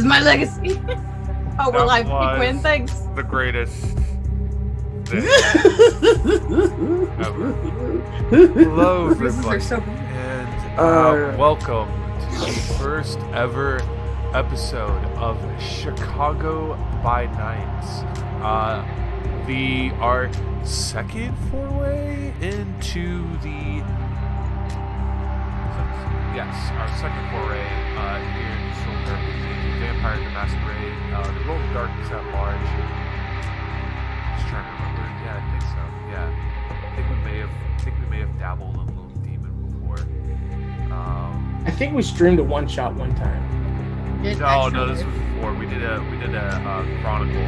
is my legacy. Oh, we're live. was Quinn, thanks. the greatest thing ever. Hello, everybody, and welcome to the first ever episode of Chicago by Night. Our second foray into the our second foray here in the film RPG, Vampire the Masquerade, the World of Darkness at large. Just trying to remember. Yeah, I think so. Yeah, I think we may have dabbled in a little demon before. I think we streamed a one shot one time. No, this was before. We did a Chronicle.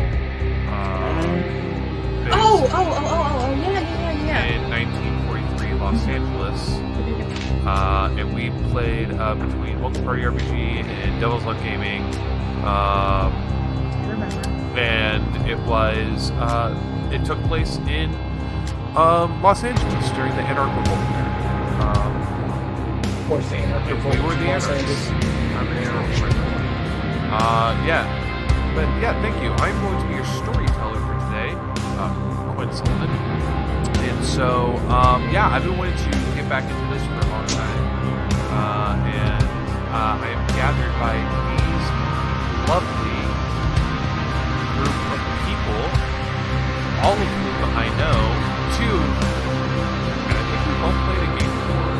Yeah. In 1943, Los Angeles. And we played between Multi-Party RPG and Devil's Luck Gaming. And it took place in Los Angeles during the anarchical movement. Of course, the anarchical. We were the anarchists. I'm the anarchist. But thank you. I'm going to be your storyteller for today, Quinn Sullivan. And so, I've been wanting to get back into this for a long time. And I am gathered by these lovely group of people, all of whom I know, two, and I think we've all played a game before.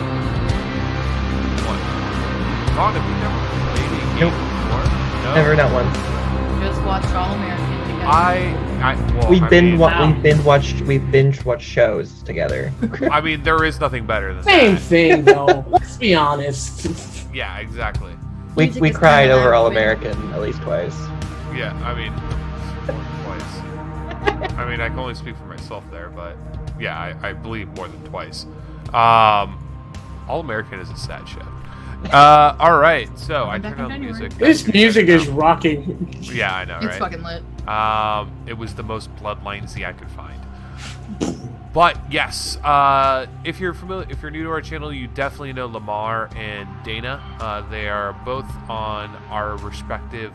One. Vaughn, have we never played a game before? No? Never, not once. Just watched All American together. We binge watched shows together. I mean, there is nothing better than Same that. thing, though. Let's be honest. Yeah, exactly. We cried over All American at least twice. Yeah, I mean, twice. I mean, I can only speak for myself there, but yeah, I believe more than twice. All American is a sad show. All right, so I turned on the music. This music is rocking. Yeah, I know, right? It's fucking lit. It was the most bloodlinesy I could find. But yes, if you're new to our channel, you definitely know Lamar and Dana. They are both on our respective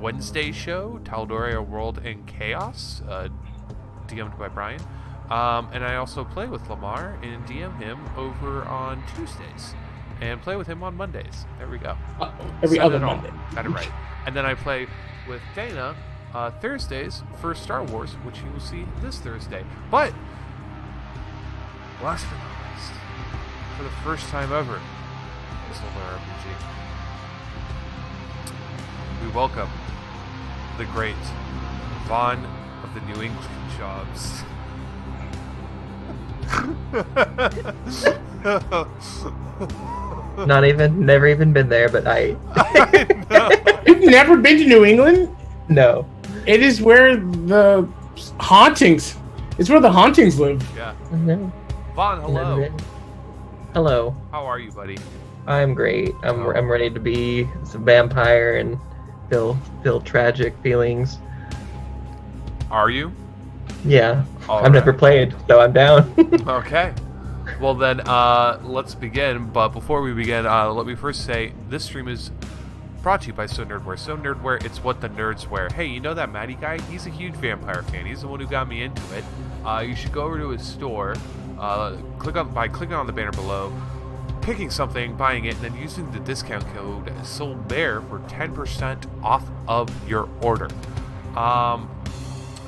Wednesday show, Tal'Dorei, A World in Chaos, DM'd by Brian. And I also play with Lamar and DM him over on Tuesdays. And play with him on Mondays. There we go. Every other Monday. Got it right. And then I play with Dana Thursdays for Star Wars, which you will see this Thursday. But last but not least, for the first time ever, in Solar RPG, we welcome the great Vaughn of the New England Jobs. Never even been there, but I know. You've never been to New England? No. It is where the hauntings. It's where the hauntings live. Yeah. No. Vaughn, hello. Hello. How are you, buddy? I'm great. I'm ready to be a vampire and feel tragic feelings. Are you? Yeah. All I've never played, so I'm down. Okay. Well then, let's begin. But before we begin, let me first say this stream is brought to you by So Nerdware. So Nerdware, it's what the nerds wear. Hey, you know that Maddie guy? He's a huge vampire fan. He's the one who got me into it. You should go over to his store, by clicking on the banner below, picking something, buying it, and then using the discount code SOLBEAR for 10% off of your order.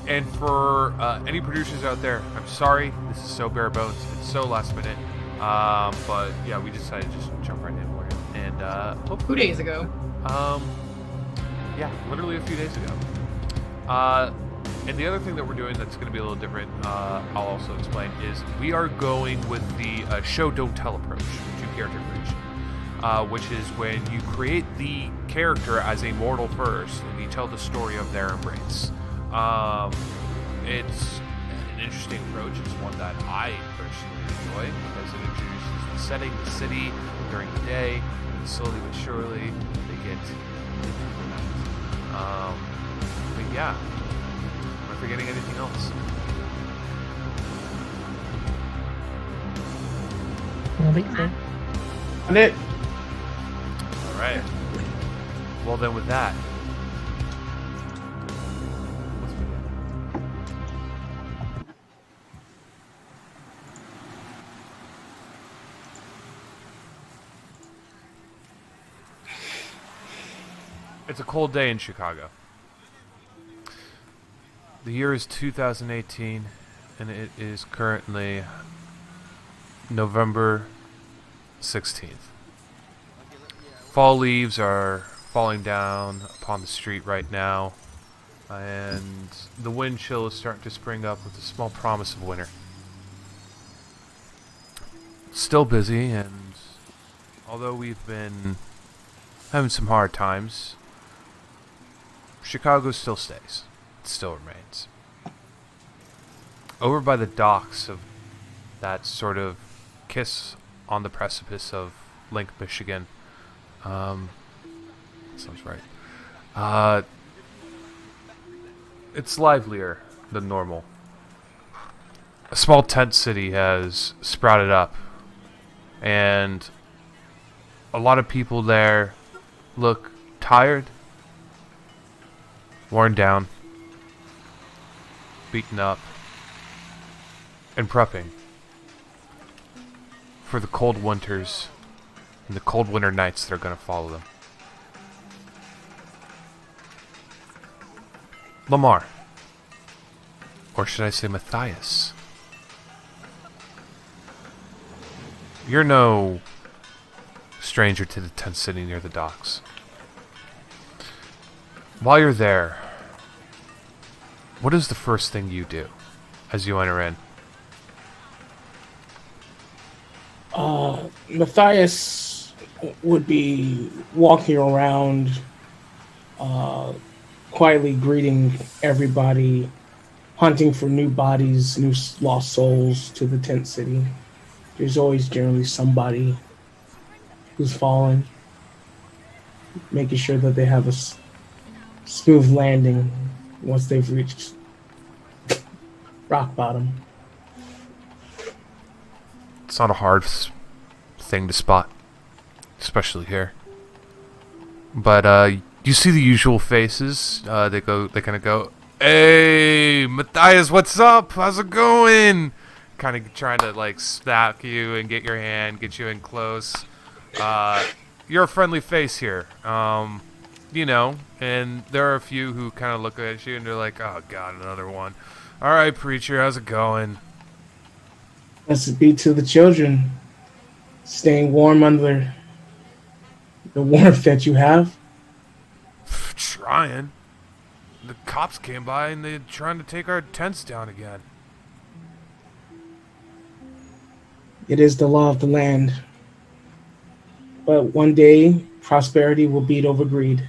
And for any producers out there, I'm sorry, this is so bare bones. It's so last minute. But yeah, we decided to just jump right in for it. And hopefully, 2 days ago. Yeah, literally a few days ago. And the other thing that we're doing that's going to be a little different, I'll also explain, is we are going with the show don't tell approach to character creation, which is when you create the character as a mortal first, and you tell the story of their embrace. It's an interesting approach. It's one that I personally enjoy because it introduces the setting, the city during the day, and slowly but surely they get into the night. But yeah, am I forgetting anything else? I don't think so. And it. All right. Well, then with that, it's a cold day in Chicago. The year is 2018, and it is currently November 16th. Fall leaves are falling down upon the street right now, and the wind chill is starting to spring up with a small promise of winter. Still busy, and although we've been having some hard times, Chicago still stays. It still remains. Over by the docks of that sort of kiss on the precipice of Lake Michigan, sounds right. It's livelier than normal. A small tent city has sprouted up, and a lot of people there look tired, worn down, beaten up, and prepping for the cold winters and the cold winter nights that are going to follow them. Lamar, or should I say Matthias, you're no stranger to the tent city near the docks. While you're there, what is the first thing you do as you enter in? Matthias would be walking around, quietly greeting everybody, hunting for new bodies, new lost souls to the tent city. There's always generally somebody who's fallen, making sure that they have a smooth landing once they've reached rock bottom. It's not a hard thing to spot, especially here. But you see the usual faces. They kind of go, "Hey, Matthias, what's up? How's it going?" Kind of trying to like snap you and get your hand, get you in close. You're a friendly face here, you know. And there are a few who kind of look at you and they're like, "Oh God, another one." All right, preacher, how's it going? Blessed be to the children, staying warm under the warmth that you have. Trying. The cops came by and they're trying to take our tents down again. It is the law of the land. But one day, prosperity will beat over greed.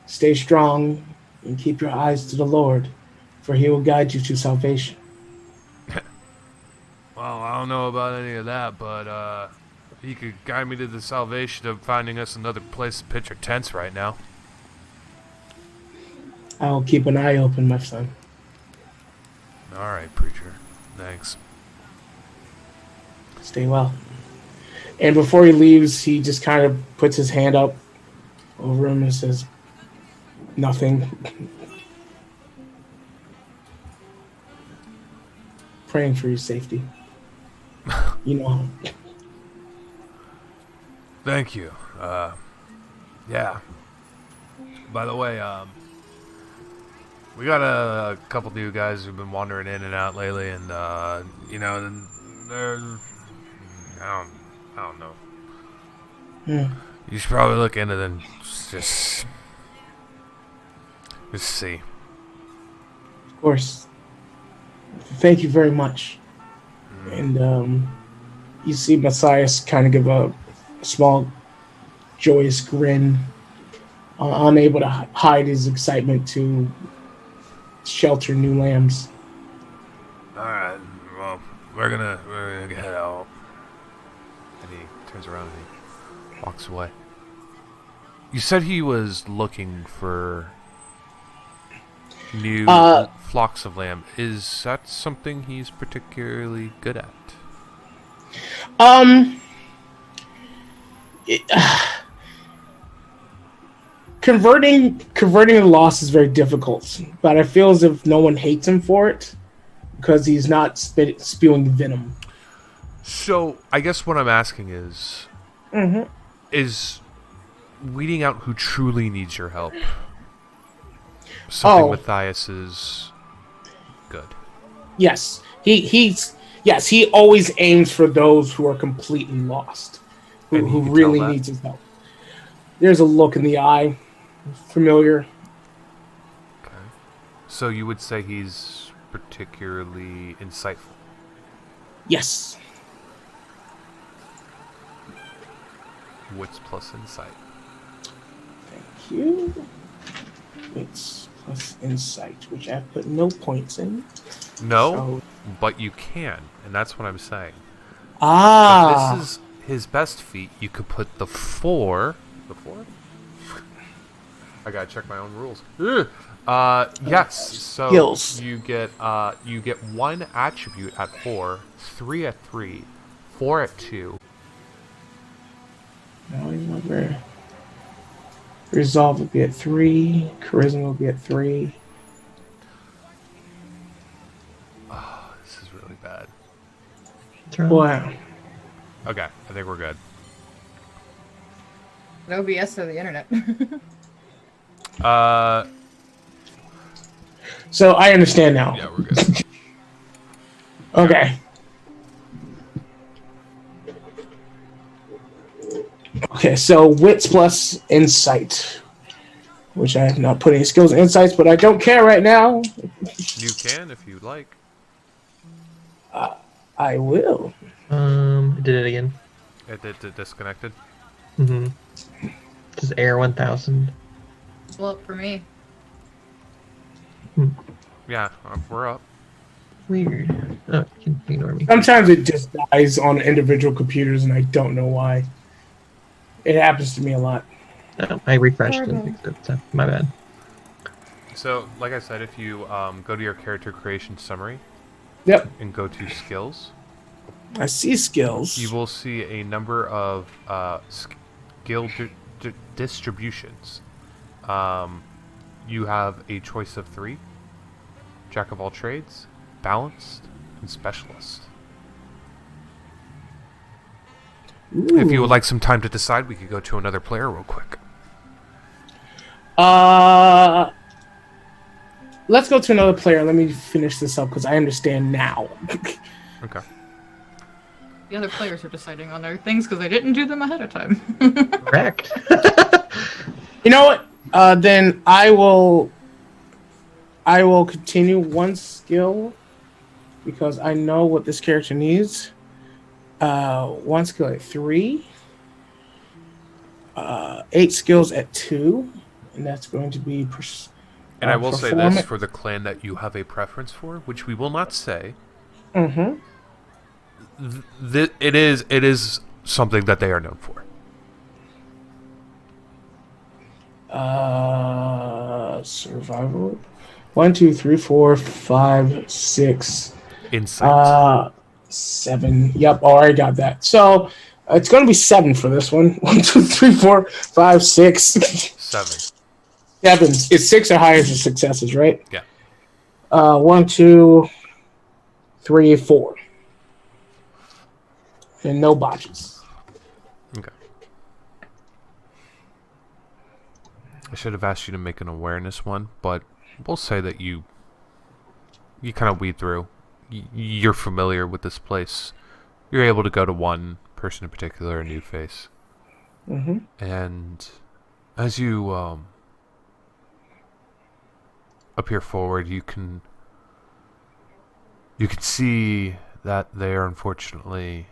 Stay strong and keep your eyes to the Lord, for he will guide you to salvation. Well, I don't know about any of that, but he could guide me to the salvation of finding us another place to pitch our tents right now. I'll keep an eye open, my son. All right, preacher. Thanks. Stay well. And before he leaves, he just kind of puts his hand up over him and says, "Nothing." Praying for your safety. You know. Thank you. Yeah. By the way, we got a couple new guys who've been wandering in and out lately, and you know, they're I don't know. Yeah. You should probably look into them. Just see. Of course. Thank you very much. And you see Matthias kind of give a small, joyous grin, unable to hide his excitement to shelter new lambs. All right. Well, we're gonna head out. And he turns around and he walks away. You said he was looking for new flocks of lamb. Is that something he's particularly good at? converting the loss is very difficult, but I feel as if no one hates him for it because he's not spewing venom. So I guess what I'm asking is, is weeding out who truly needs your help something Matthias is good? Yes, he always aims for those who are completely lost, who really needs his help. There's a look in the eye, familiar. Okay, so you would say he's particularly insightful. Yes. Wits plus insight. Thank you. Wits plus insight, which I've put no points in. No, but you can, and that's what I'm saying. Ah. If this is his best feat, you could put the 4. The 4? I gotta check my own rules. Yes. So skills. You get 1 attribute at 4, 3 at 3, 4 at 2. Now remember. Resolve will be at 3. Charisma will be at 3. Oh, this is really bad. Wow. Okay, I think we're good. No BS to the internet. So I understand now. Yeah, we're good. Okay. Okay, so wits plus insight, which I have not put any skills in insights, but I don't care right now. You can if you like. I will. I did it again. It disconnected. Just Air 1000. Well, for me. Yeah, we're up. Weird. Oh, you can ignore me. Sometimes it just dies on individual computers, and I don't know why. It happens to me a lot. Oh, I refreshed and fixed it, so my bad. So, like I said, if you go to your character creation summary, Yep. and go to skills, I see skills. you will see a number of skill distributions. You have a choice of 3: Jack of all trades, balanced, and specialist. Ooh. If you would like some time to decide, we could go to another player real quick. Let's go to another player. Let me finish this up because I understand now. Okay. The other players are deciding on their things because I didn't do them ahead of time. Correct. You know what? Then I will continue 1 skill because I know what this character needs. 1 skill at 3. 8 skills at 2, and that's going to be. And I will say this for the clan that you have a preference for, which we will not say. Mm-hmm. It is something that they are known for. Survival. 1, 2, 3, 4, 5, 6. Insight. 7. Yep, already got that. So it's going to be 7 for this one. 1, 2, 3, 4, 5, 6. 7. 7. It's 6 or higher for successes, right? Yeah. 1, 2, 3, 4. And no botches. Okay. I should have asked you to make an awareness one, but we'll say that you kind of weed through. You're familiar with this place. You're able to go to one person in particular, a new face. Mm-hmm. And as you appear forward, you can see that they are unfortunately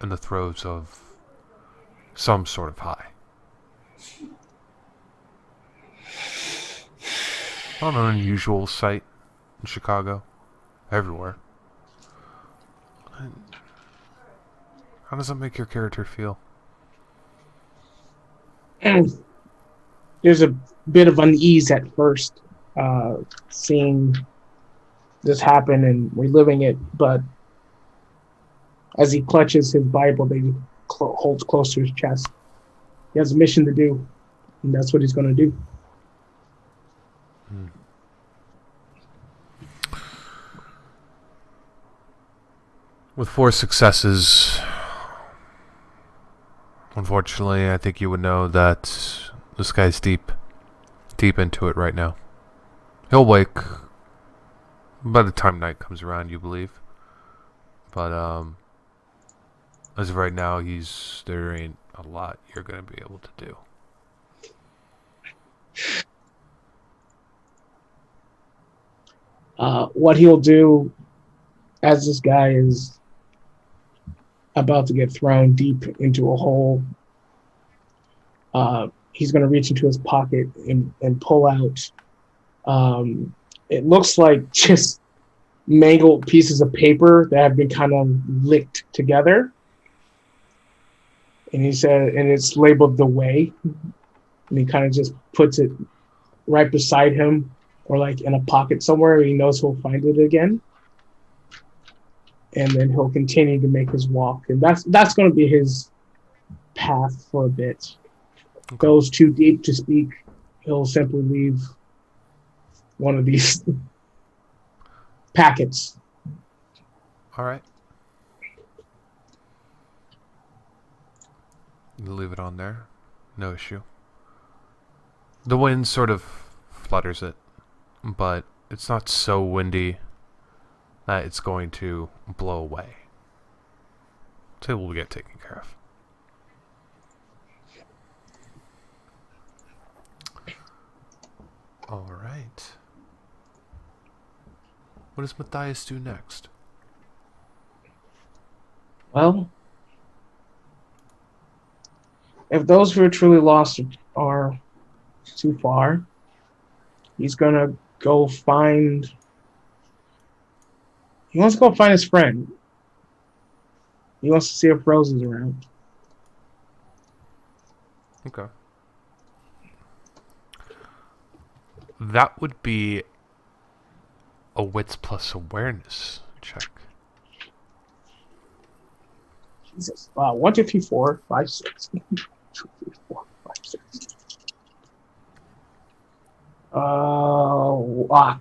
in the throes of some sort of high. Not an unusual sight in Chicago. Everywhere. How does that make your character feel? There's a bit of unease at first, seeing this happen and reliving it, but as he clutches his Bible that he holds close to his chest, he has a mission to do, and that's what he's going to do. With 4 successes, unfortunately, I think you would know that this guy's deep into it right now. He'll wake by the time night comes around, you believe. But as of right now, there ain't a lot you're gonna be able to do. What he'll do as this guy is about to get thrown deep into a hole, he's going to reach into his pocket and pull out, it looks like just mangled pieces of paper that have been kind of licked together. And he said, and it's labeled "The Way." And he kind of just puts it right beside him, or like in a pocket somewhere. He knows he'll find it again. And then he'll continue to make his walk. And that's going to be his path for a bit. Okay. Goes too deep to speak, he'll simply leave one of these packets. All right. You leave it on there. No issue. The wind sort of flutters it, but it's not so windy that it's going to blow away. So it will get taken care of. All right. What does Matthias do next? Well, if those who are truly lost are too far, he's gonna go find. He wants to go find his friend. He wants to see if Rose is around. Okay. That would be a wits plus awareness check. Jesus. 1, 2, 3, 4, 5, 6. 1, 2, 3, 4, 5, 6.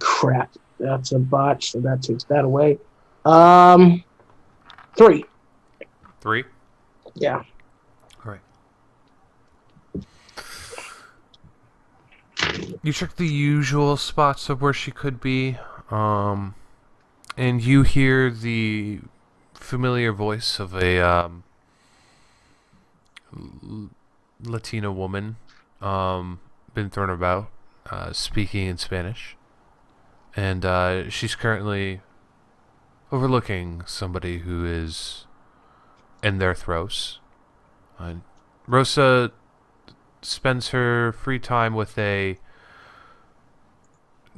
Crap. That's a botch, so that takes that away. 3. 3? Yeah. All right. You check the usual spots of where she could be, and you hear the familiar voice of a Latina woman, been thrown about, speaking in Spanish, and she's currently overlooking somebody who is in their throes. Rosa spends her free time with a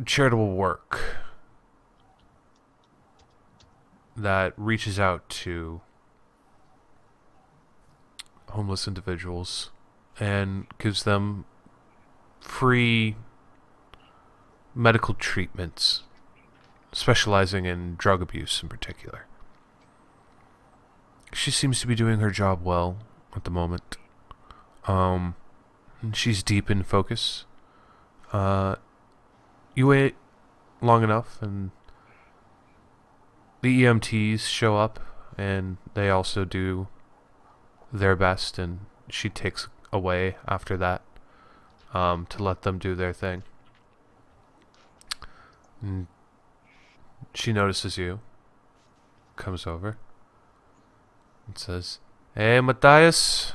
charitable work that reaches out to homeless individuals and gives them free medical treatments, specializing in drug abuse in particular. She seems to be doing her job well at the moment. She's deep in focus. You wait long enough, and the EMTs show up, and they also do their best, and she takes away after that to let them do their thing. And she notices you, comes over, and says, "Hey, Matthias,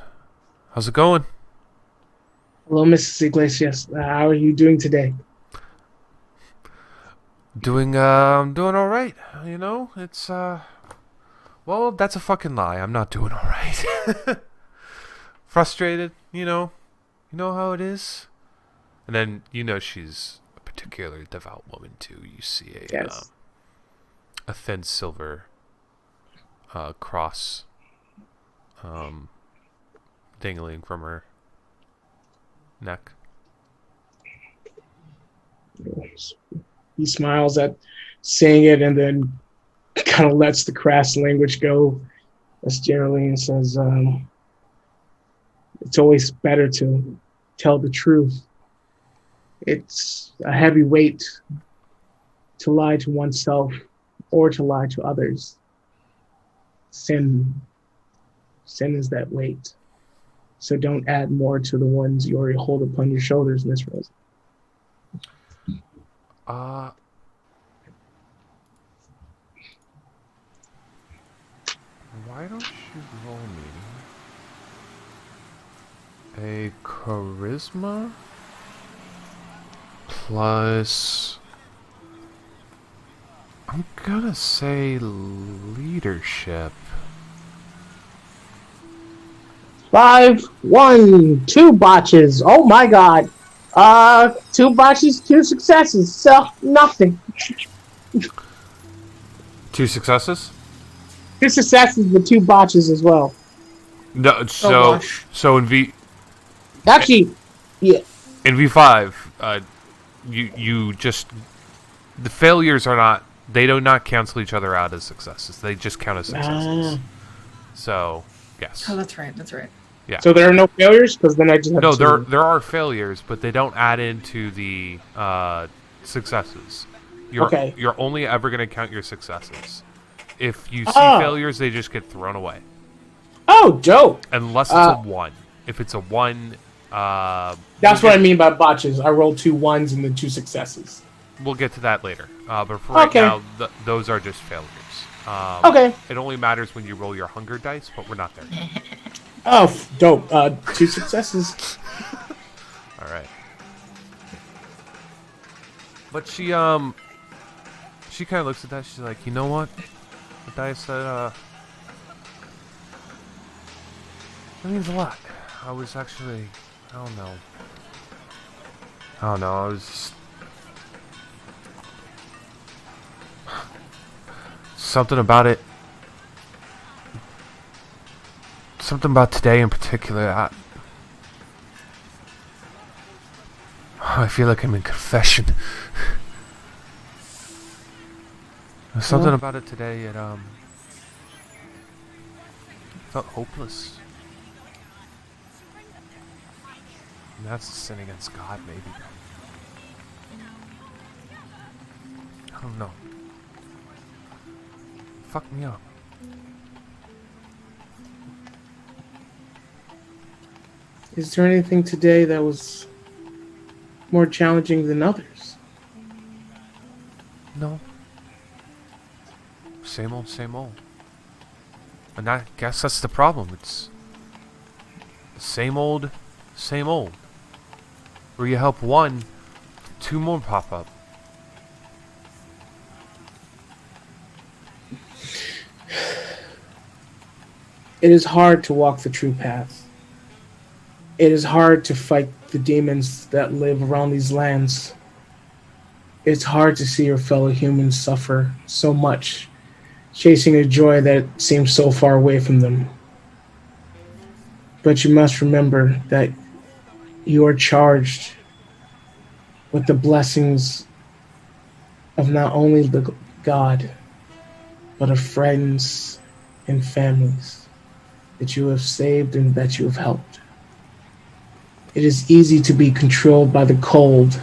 how's it going?" Hello, Mrs. Iglesias. How are you doing today? Doing all right. You know, it's well, that's a fucking lie. I'm not doing all right. Frustrated, you know how it is. And then she's a particularly devout woman too. You see a thin silver cross dangling from her neck. He smiles at saying it and then kind of lets the crass language go as generally and says, it's always better to tell the truth It's a heavy weight to lie to oneself or to lie to others. Sin is that weight. So don't add more to the ones you already hold upon your shoulders, Miss Rose. Why don't you roll me a charisma plus, I'm gonna say leadership. 5, 1, 2 botches. Oh my god. 2 botches, 2 successes. So nothing. 2 successes? 2 successes, but 2 botches as well. No, wash. so in Actually, yeah. in V5, you just, the failures are not, they do not cancel each other out as successes. They just count as successes. So yes. Oh, that's right. That's right. Yeah. So there are no failures, because then I just have No, 2. there are failures, but they don't add into the successes. Okay. You're only ever going to count your successes. If you see failures, they just get thrown away. Oh, dope. Unless it's a 1. If it's a 1, that's what I mean by botches. I rolled 2 1s and then 2 successes. we'll get to that later. But for right Okay. now, those are just failures. Okay. It only matters when you roll your hunger dice, but we're not there yet. Oh, dope. 2 successes. All right. But she kind of looks at that. She's like, you know what? The dice said, that means a lot. I was actually, I don't know. I was just, something about it. Something about today in particular. I feel like I'm in confession. There's something about it today. It felt hopeless. And that's a sin against God, maybe. I don't know. Fuck me up. Is there anything today that was more challenging than others? No. Same old, same old. And I guess that's the problem. It's same old, same old. Where you help one, 2 more pop up. It is hard to walk the true path. It is hard to fight the demons that live around these lands. It's hard to see your fellow humans suffer so much, chasing a joy that seems so far away from them. But you must remember that you are charged with the blessings of not only the God, but of friends and families that you have saved and that you have helped. It is easy to be controlled by the cold,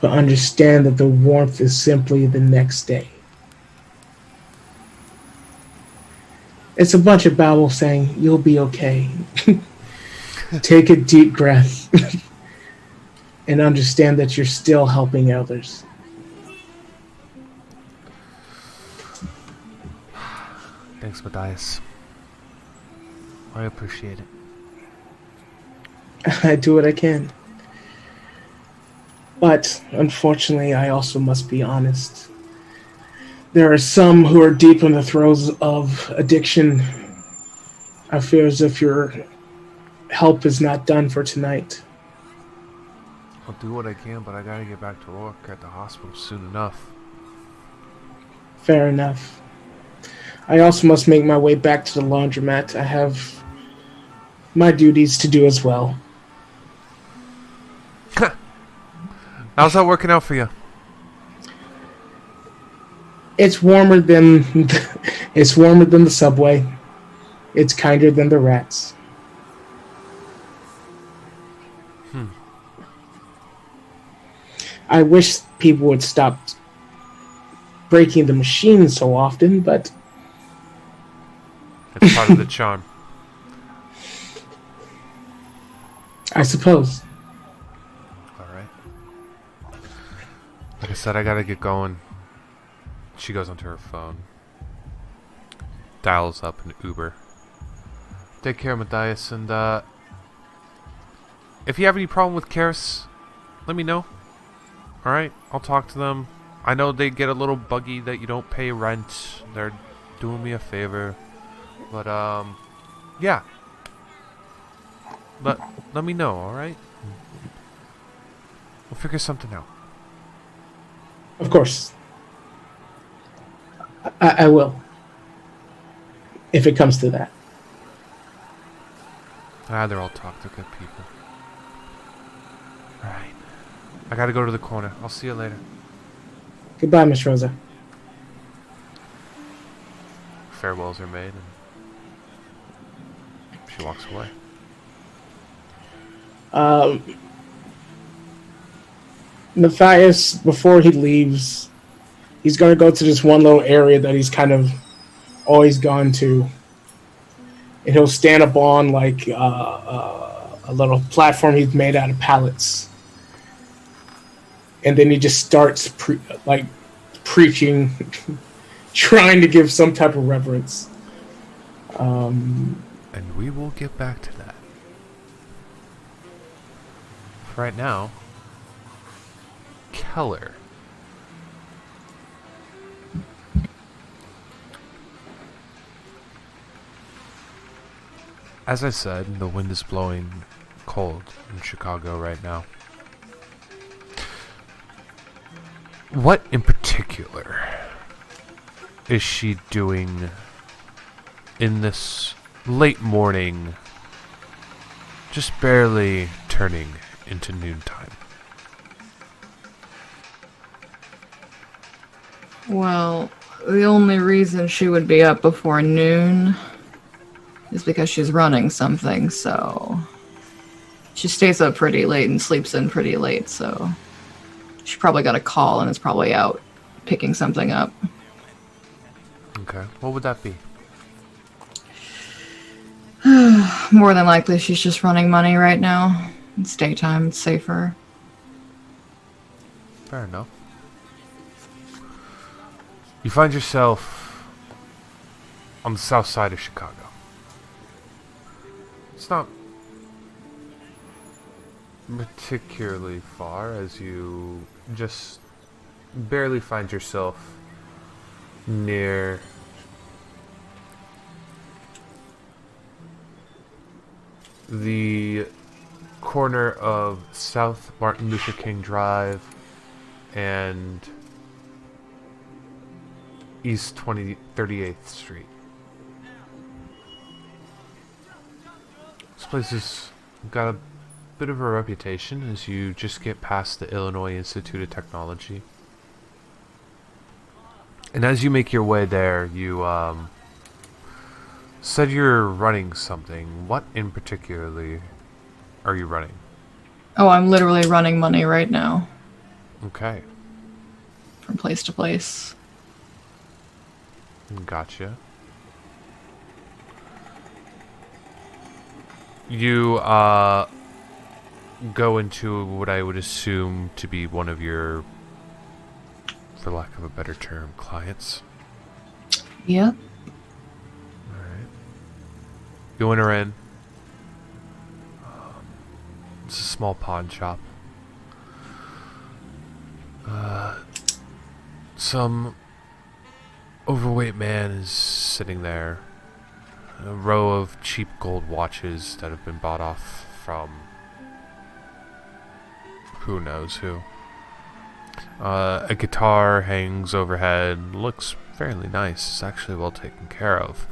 but understand that the warmth is simply the next day. It's a bunch of babble saying, you'll be okay. Take a deep breath and understand that you're still helping others. Thanks, Matthias. I appreciate it. I do what I can. But, unfortunately, I also must be honest. There are some who are deep in the throes of addiction. I feel as if your help is not done for tonight. I'll do what I can, but I gotta get back to work at the hospital soon enough. Fair enough. I also must make my way back to the laundromat. I have my duties to do as well. How's that working out for you? It's warmer than the subway. It's kinder than the rats. I wish people would stop breaking the machine so often, but It's part of the charm. I suppose. Alright. Like I said, I gotta get going. She goes onto her phone. Dials up an Uber. Take care, Matthias, and if you have any problem with Karis, let me know. Alright, I'll talk to them. I know they get a little buggy that you don't pay rent. They're doing me a favor. But, yeah. Let me know, alright? We'll figure something out. Of course. I will. If it comes to that. They're all talk. They're good people. Alright. I gotta go to the corner. I'll see you later. Goodbye, Miss Rosa. Farewells are made, and she walks away. Matthias, before he leaves, he's going to go to this one little area that he's kind of always gone to. And he'll stand up on like a little platform he's made out of pallets. And then he just starts preaching, trying to give some type of reverence. And we will get back to that. For right now, Keller. As I said, the wind is blowing cold in Chicago right now. What in particular is she doing in this late morning, just barely turning into noontime? Well, the only reason she would be up before noon is because she's running something, so she stays up pretty late and sleeps in pretty late, so she probably got a call and is probably out picking something up. Okay, what would that be? More than likely she's just running money right now. It's daytime, it's safer. Fair enough. You find yourself on the south side of Chicago. It's not particularly far, as you just barely find yourself near the corner of South Martin Luther King Drive and East 38th Street. This place has got a bit of a reputation as you just get past the Illinois Institute of Technology. And as you make your way there, you said you're running something. What in particularly are you running? Oh, I'm literally running money right now. Okay. From place to place. Gotcha. You go into what I would assume to be one of your, for lack of a better term, clients. Yep. Alright. You enter in. It's a small pawn shop. Some overweight man is sitting there. A row of cheap gold watches that have been bought off from who knows who. A guitar hangs overhead. Looks fairly nice. It's actually well taken care of.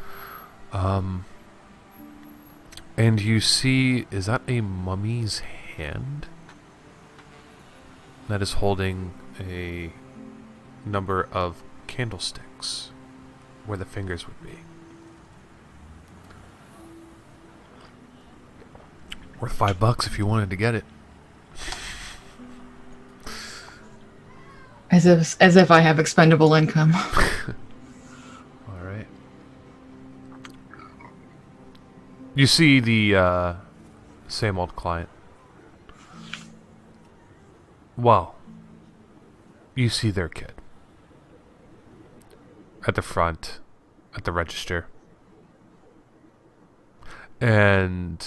And you see, is that a mummy's hand? That is holding a number of candlesticks where the fingers would be. Worth $5 if you wanted to get it. As if I have expendable income. All right. You see the same old client. Well, you see their kid at the front, at the register. And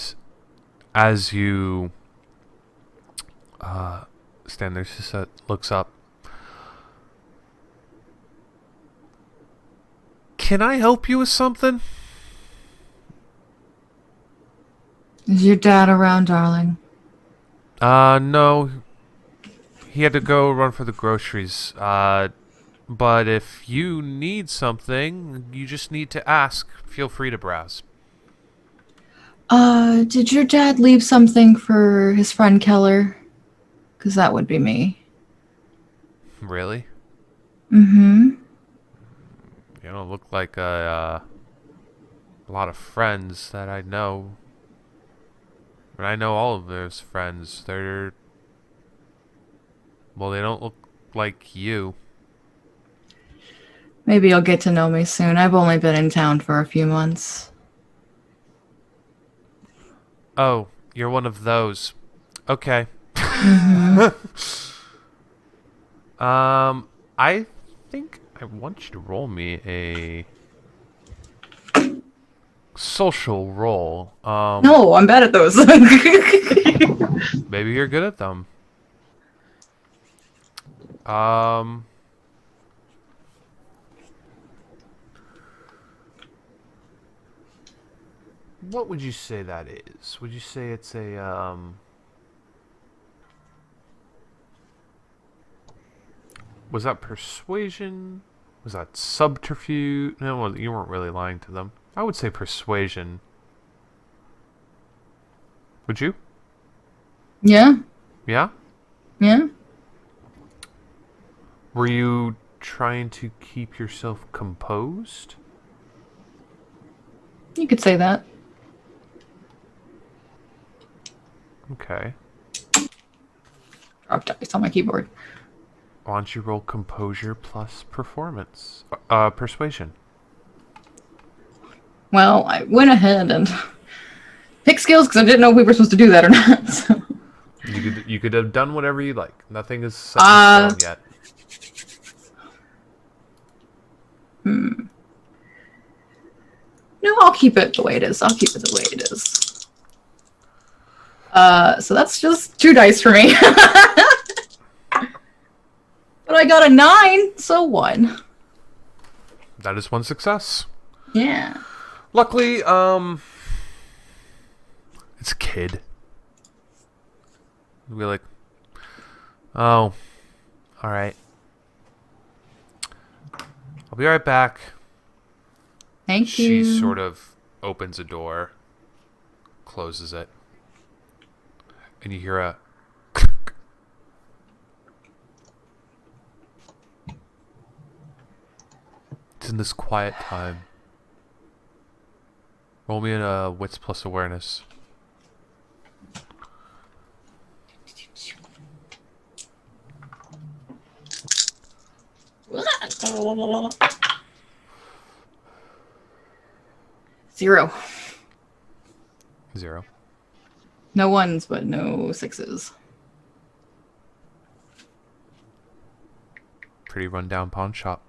as you stand there, she looks up. Can I help you with something? Is your dad around, darling? No. He had to go run for the groceries. But if you need something, you just need to ask. Feel free to browse. Did your dad leave something for his friend Keller? Because that would be me. Really? Mm-hmm. You don't look like a lot of friends that I know. But I know all of those friends. Well, they don't look like you. Maybe you'll get to know me soon. I've only been in town for a few months. Oh, you're one of those. Okay. Mm-hmm. I think I want you to roll me a social roll. No, I'm bad at those. Maybe you're good at them. What would you say that is? Would you say it's a was that persuasion? Was that subterfuge? No, well, you weren't really lying to them. I would say persuasion. Would you? Yeah? Yeah? Yeah? Were you trying to keep yourself composed? You could say that. Okay. Drop dice on my keyboard. Why don't you roll composure plus performance? Persuasion. Well, I went ahead and picked skills because I didn't know if we were supposed to do that or not. So. You could have done whatever you like. Nothing is set in stone yet. No, I'll keep it the way it is. So that's just 2 dice for me. But I got a 9, so 1. That is 1 success. Yeah. Luckily, it's a kid. We'll be like, oh, all right. I'll be right back. Thank you. She sort of opens a door, closes it, and you hear a It's in this quiet time. Roll me in a wits plus awareness. Zero. 0. No 1s, but no 6s. Pretty rundown pawn shop.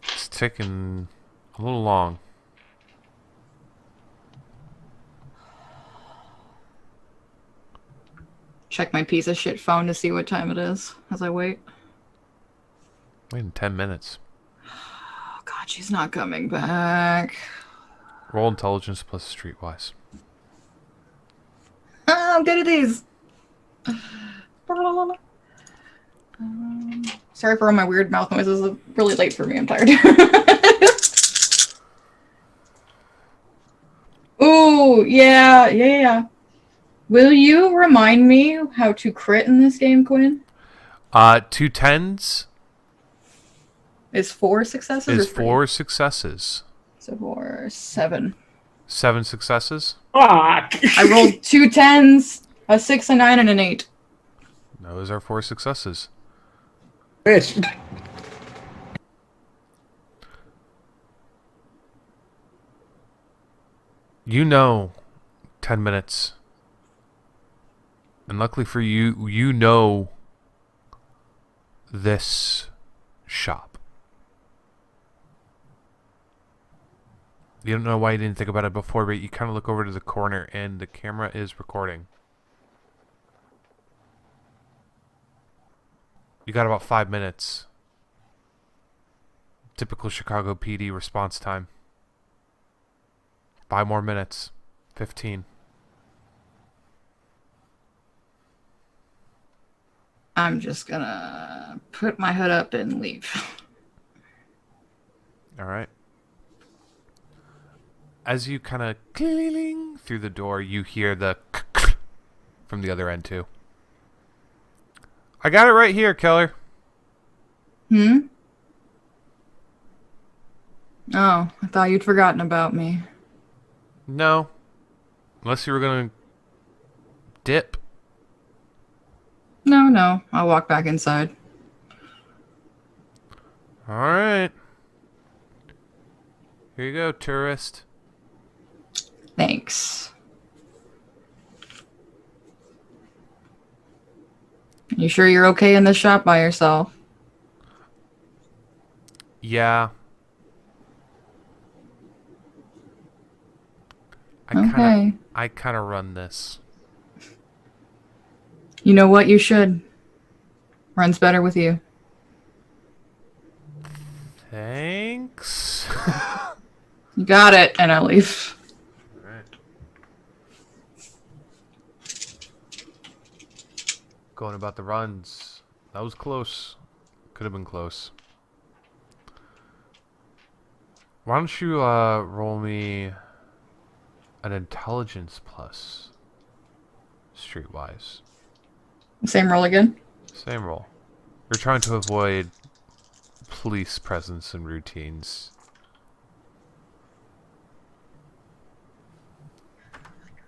It's taking a little long. Check my piece of shit phone to see what time it is as I wait. Waiting 10 minutes. Oh god, she's not coming back. Roll intelligence plus streetwise. I'm good at these. Sorry for all my weird mouth noises. It's really late for me. I'm tired. Ooh, yeah. Will you remind me how to crit in this game, Quinn? 2 10s Is 4 successes? is or 3? 4 successes. So 4, 7. 7 successes. Fuck! I rolled 2 10s, a 6, a 9, and an 8. Those are 4 successes. Bitch. You know 10 minutes. And luckily for you, you know this shop. You don't know why you didn't think about it before, but you kind of look over to the corner and the camera is recording. You got about 5 minutes. Typical Chicago PD response time. 5 more minutes. 15. I'm just gonna put my hood up and leave. Alright. As you kind of cling through the door, you hear the from the other end too. I got it right here, Keller. Hmm? Oh, I thought you'd forgotten about me. No. Unless you were going to dip. No, I'll walk back inside. Alright. Here you go, tourist. Thanks. You sure you're okay in this shop by yourself? Yeah. Okay. I kind of run this. You know what? You should. Runs better with you. Thanks. You got it, and I leave. Alright. Going about the runs. That was close. Could have been close. Why don't you roll me an intelligence plus, streetwise. Same roll again? Same roll. You're trying to avoid police presence and routines.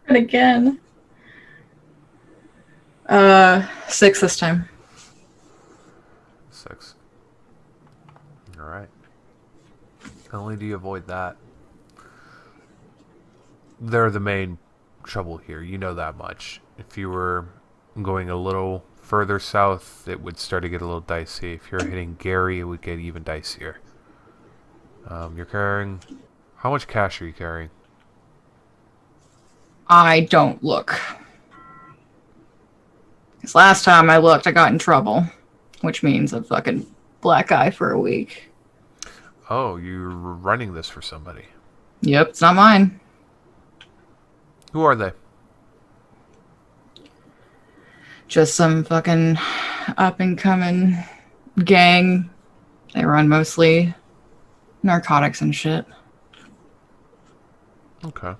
And again. 6 this time. 6. Alright. Not only do you avoid that, they're the main trouble here. You know that much. If you were going a little further south, it would start to get a little dicey. If you're hitting Gary, it would get even dicier. You're carrying... How much cash are you carrying? I don't look. Because last time I looked, I got in trouble. Which means a fucking black eye for a week. Oh, you're running this for somebody. Yep, it's not mine. Who are they? Just some fucking up-and-coming gang. They run mostly narcotics and shit. Okay.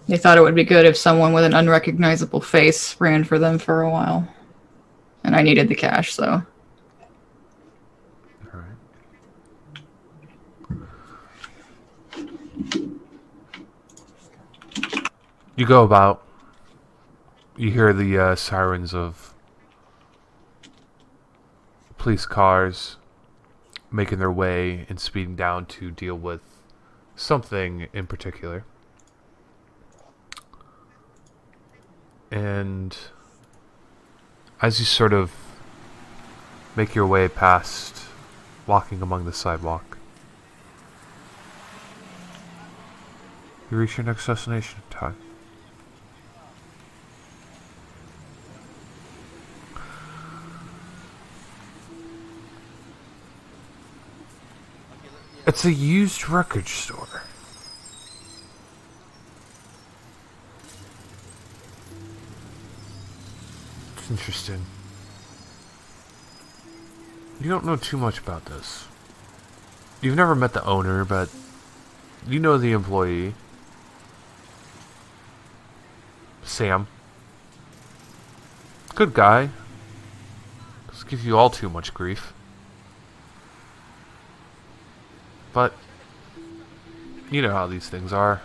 They thought it would be good if someone with an unrecognizable face ran for them for a while. And I needed the cash, so... Alright. You go about. You hear the sirens of police cars making their way and speeding down to deal with something in particular. And as you sort of make your way past, walking among the sidewalk, you reach your next destination in time. It's a used record store. It's interesting. You don't know too much about this. You've never met the owner, but you know the employee. Sam. Good guy. Doesn't give you all too much grief. But You know how these things are.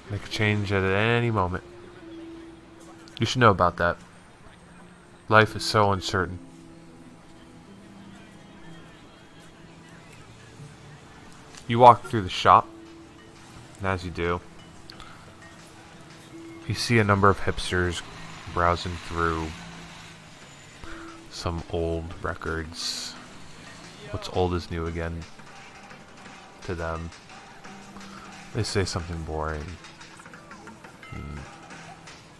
They could change at any moment. You should know about that. Life is so uncertain. You walk through the shop, and as you do, you see a number of hipsters browsing through some old records. What's old is new again to them. They say something boring.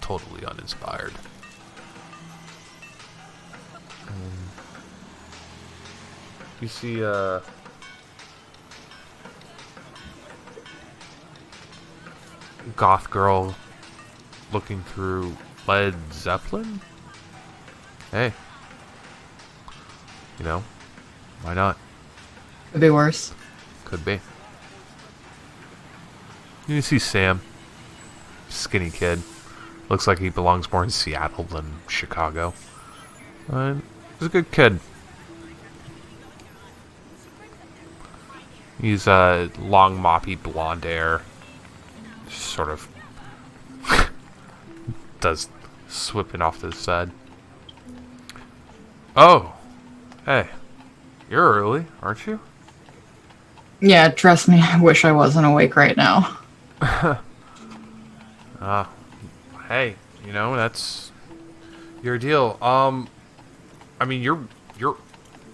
Totally uninspired. You see goth girl looking through Led Zeppelin? Hey. You know, why not? Could be worse. Could be. You see Sam. Skinny kid. Looks like he belongs more in Seattle than Chicago. He's a good kid. He's long, moppy blonde hair. Sort of does swipping off to the side. Oh, hey, you're early, aren't you? Yeah, trust me, I wish I wasn't awake right now. Hey, you know, that's your deal. I mean, you're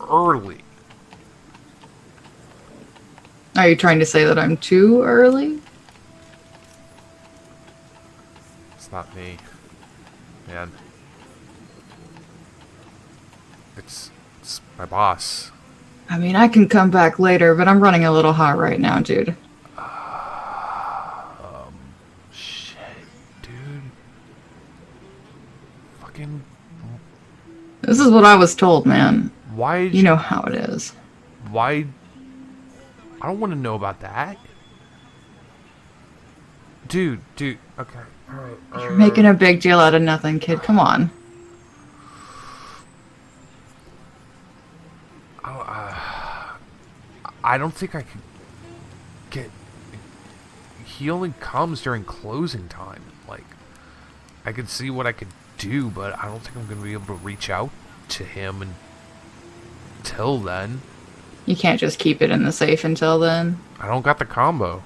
early. Are you trying to say that I'm too early? It's not me, man. It's my boss. I mean, I can come back later, but I'm running a little hot right now, dude. Shit, dude. Fucking. This is what I was told, man. Why? You know how it is. Why? I don't want to know about that. Dude. Okay. Alright. You're making a big deal out of nothing, kid. Come on. I don't think I could get... He only comes during closing time. Like, I could see what I could do, but I don't think I'm going to be able to reach out to him until then. You can't just keep it in the safe until then. I don't got the combo.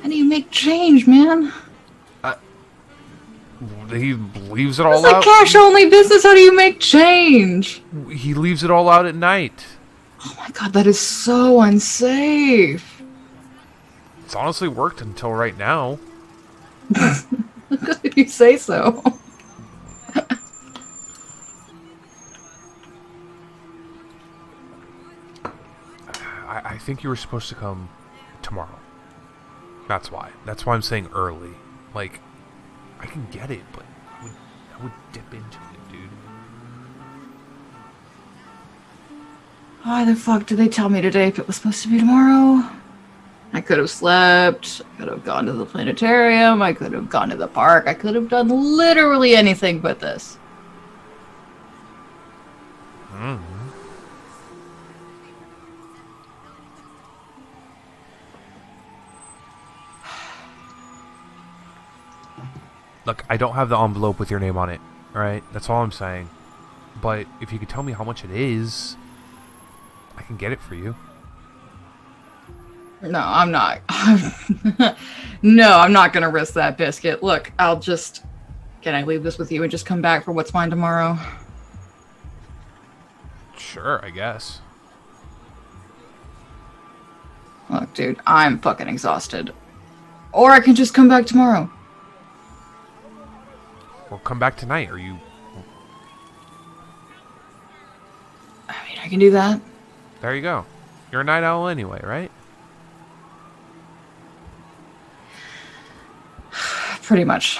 How do you make change, man? He leaves it all It's a out. cash-only business. How do you make change? He leaves it all out at night. Oh my god, that is so unsafe. It's honestly worked until right now. Good if you say so. I think you were supposed to come tomorrow. That's why. That's why I'm saying early. Like, I can get it, but I would dip into it, dude. Why the fuck did they tell me today if it was supposed to be tomorrow? I could have slept. I could have gone to the planetarium. I could have gone to the park. I could have done literally anything but this. Look, I don't have the envelope with your name on it, alright? That's all I'm saying. But if you could tell me how much it is, I can get it for you. No, I'm not. No, I'm not gonna risk that biscuit. Look, I'll just... Can I leave this with you and just come back for what's mine tomorrow? Sure, I guess. Look, dude, I'm fucking exhausted. Or I can just come back tomorrow. Or come back tonight, or you... I mean, I can do that. There you go. You're a night owl anyway, right? Pretty much.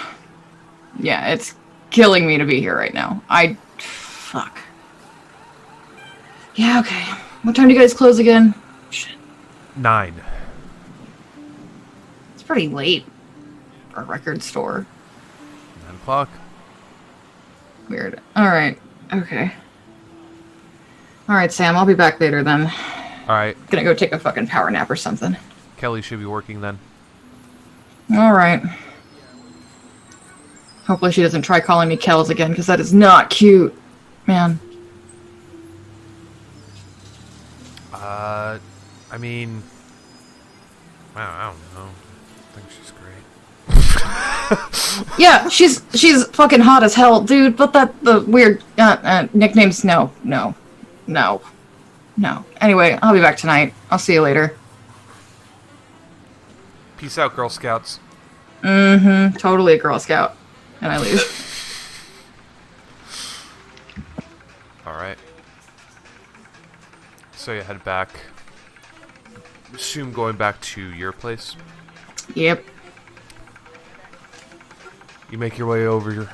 Yeah, it's killing me to be here right now. Fuck. Yeah, okay. What time do you guys close again? Shit. 9. It's pretty late for a record store. 9 o'clock. Weird. Alright. Okay. Alright, Sam, I'll be back later then. All right. Gonna go take a fucking power nap or something. Kelly should be working then. All right. Hopefully she doesn't try calling me Kells again, because that is not cute, man. I mean, I don't know. I think she's great. Yeah, she's fucking hot as hell, dude. But the weird nicknames, no. Anyway, I'll be back tonight. I'll see you later. Peace out, Girl Scouts. Mm-hmm. Totally a Girl Scout. And I leave. All right. So you head back. Assume going back to your place. Yep. You make your way over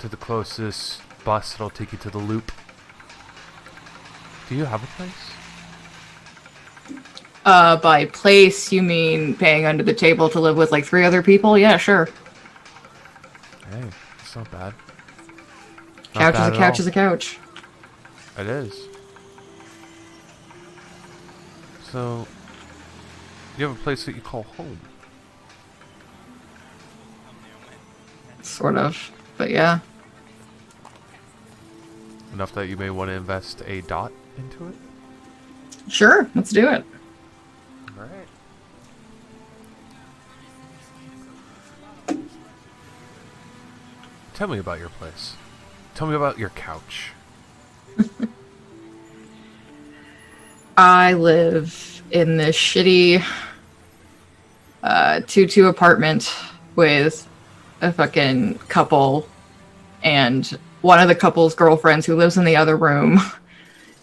to the closest bus that'll take you to the loop. Do you have a place? By place, you mean paying under the table to live with like 3 other people? Yeah, sure. Hey, it's not bad. Couch is a couch is a couch. It is. So, you have a place that you call home. Sort of. But yeah. Enough that you may want to invest a dot into it? Sure, let's do it. Alright. Tell me about your place. Tell me about your couch. I live in this shitty 2-2 apartment with a fucking couple and one of the couple's girlfriends who lives in the other room.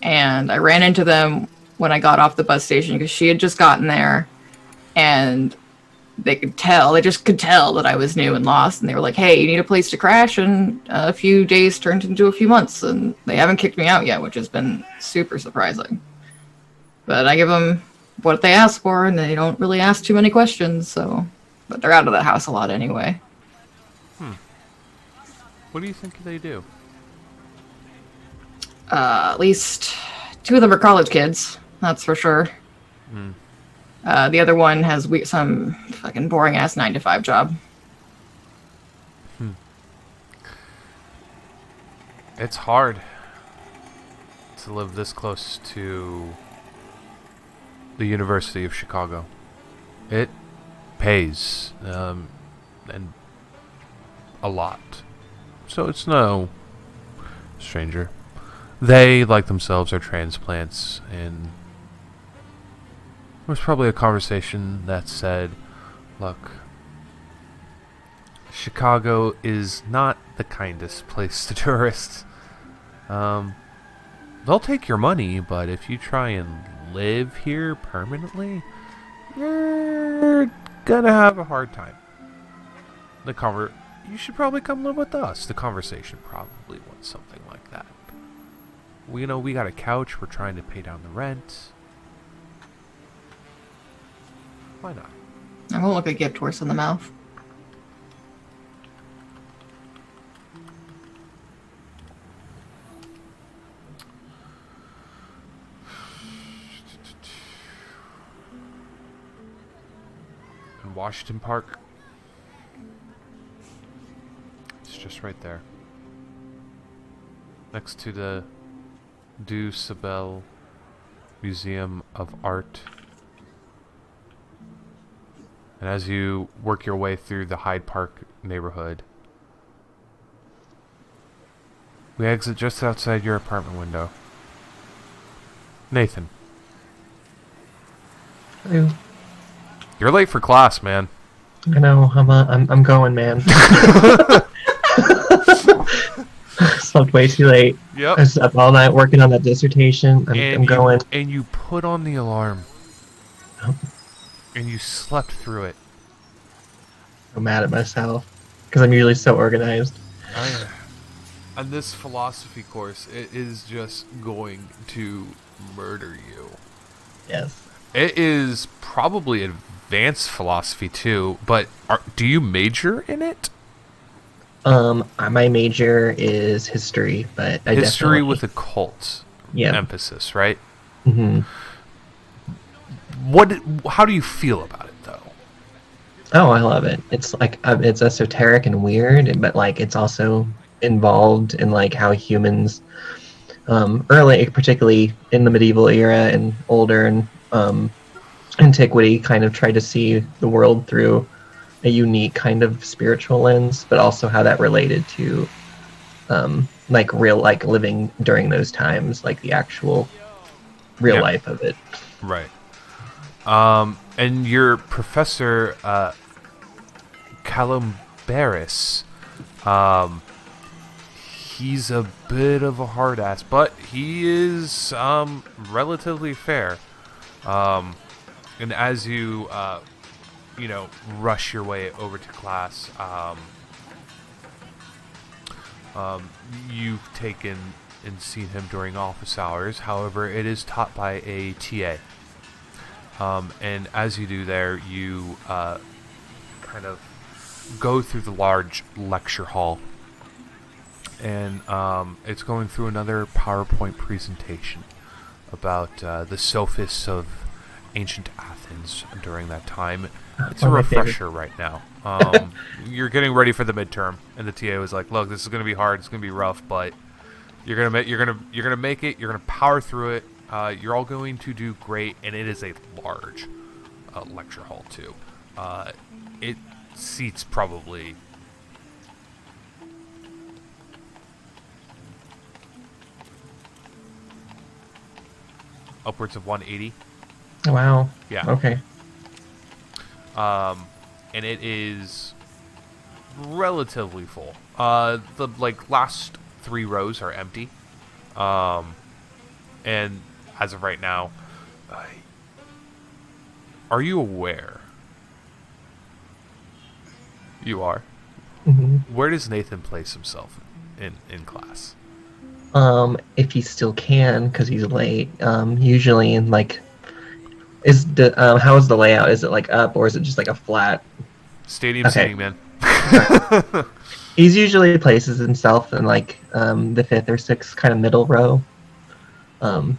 And I ran into them when I got off the bus station because she had just gotten there, and they just could tell that I was new and lost, and they were like, hey, you need a place to crash, and a few days turned into a few months, and they haven't kicked me out yet, which has been super surprising. But I give them what they ask for, and they don't really ask too many questions, but they're out of the house a lot anyway. What do you think they do? At least 2 of them are college kids, that's for sure. The other one has some fucking boring ass 9-to-5 job. It's hard to live this close to the University of Chicago. It pays, and a lot. So it's no stranger. They, like themselves, are transplants, and there was probably a conversation that said, look, Chicago is not the kindest place to tourists. They'll take your money, but if you try and live here permanently, you're gonna have a hard time. You should probably come live with us. The conversation probably went something like that. We got a couch. We're trying to pay down the rent. Why not? I won't look a gift horse in the mouth. In Washington Park. It's just right there. Next to the Du Sabel Museum of Art. And as you work your way through the Hyde Park neighborhood, we exit just outside your apartment window. Nathan. Hello. You're late for class, man. I know. I'm going, man. Slept way too late. Yep. I was up all night working on that dissertation. I'm going. And you put on the alarm. Oh. And you slept through it. I'm mad at myself because I'm usually so organized. On this philosophy course, it is just going to murder you. Yes. It is probably advanced philosophy too, but do you major in it? My major is history, but history with occult emphasis, right? Mm-hmm. How do you feel about it, though? Oh, I love it. It's like it's esoteric and weird, but like it's also involved in like how humans, early, particularly in the medieval era and older and antiquity, kind of tried to see the world through a unique kind of spiritual lens, but also how that related to like real, like living during those times, like the actual real life of it. Right. And your professor, Calumbaris, he's a bit of a hard ass, but he is relatively fair. And as you rush your way over to class, you've taken and seen him during office hours. However, it is taught by a TA. And as you do there, you kind of go through the large lecture hall. And it's going through another PowerPoint presentation about the sophists of ancient Athens during that time. It's a refresher right now. You're getting ready for the midterm, and the TA was like, "Look, this is going to be hard. It's going to be rough, but you're gonna make it. You're gonna power through it. You're all going to do great." And it is a large lecture hall too. It seats probably upwards of 180. Wow. Yeah. Okay. And it is relatively full. The last 3 rows are empty. And as of right now, are you aware? You are. Mm-hmm. Where does Nathan place himself in class? If he still can, because he's late. Usually in like, is the how is the layout? Is it like up, or is it just like a flat Stadium seating, man? He's usually places himself in like the 5th or 6th kind of middle row.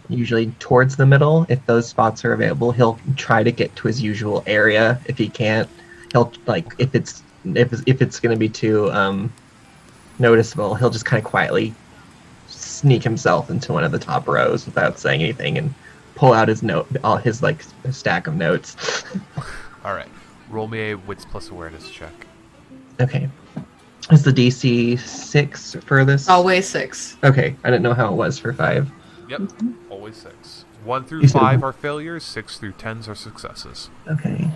Usually towards the middle. If those spots are available, he'll try to get to his usual area. If he can't, he'll like if it's going to be too noticeable, he'll just kind of quietly sneak himself into one of the top rows without saying anything and pull out his stack of notes. All right, roll me a wits plus awareness check. Okay. Is the DC 6 for this? Always 6. Okay, I didn't know how it was for 5. Yep, always 6. 1 through 5 are failures. 6 through 10s are successes. Okay.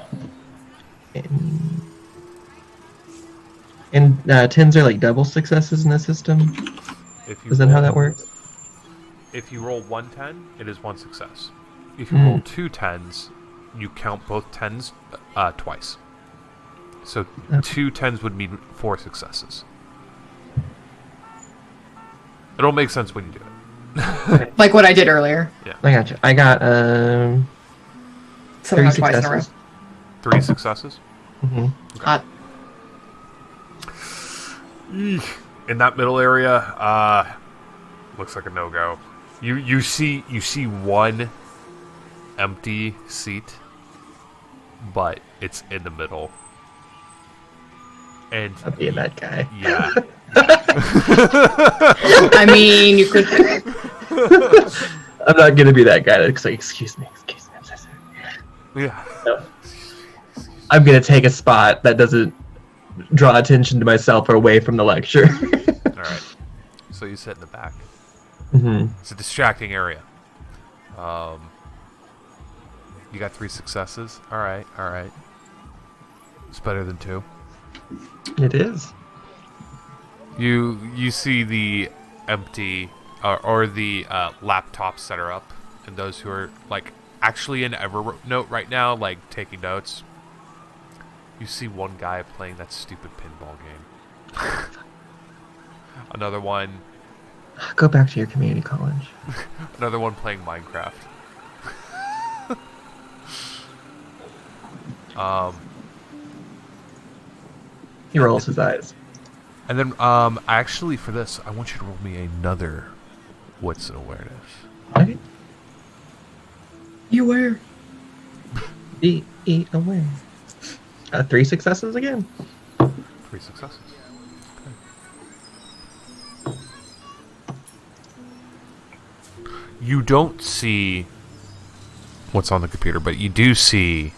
And 10s are like double successes in the system? Is that how that works? If you roll 1 10, it is 1 success. If you roll 2 10s, you count both 10s twice. So 2 10s would mean 4 successes. It'll make sense when you do it. Like what I did earlier. Yeah. I gotcha. I got 3 twice in a row. successes. 3 successes? Mm-hmm. Hot. In that middle area, looks like a no-go. You see one empty seat, but it's in the middle. And I'll be that guy. yeah. I mean, you could. I'm not gonna be that guy that's like, excuse me, I'm so sorry. Yeah. No. I'm gonna take a spot that doesn't draw attention to myself or away from the lecture. Alright. So you sit in the back. Mm-hmm. It's a distracting area. You got 3 successes. Alright. It's better than 2. It is. You see the empty or the laptops that are up, and those who are like actually in Evernote right now, like taking notes. You see one guy playing that stupid pinball game. Another one. Go back to your community college. Another one playing Minecraft. He rolls his eyes. And then, actually, for this, I want you to roll me another wits and awareness. Okay. You were. Eat a win. 3 successes again. 3 successes. Okay. You don't see what's on the computer, but you do see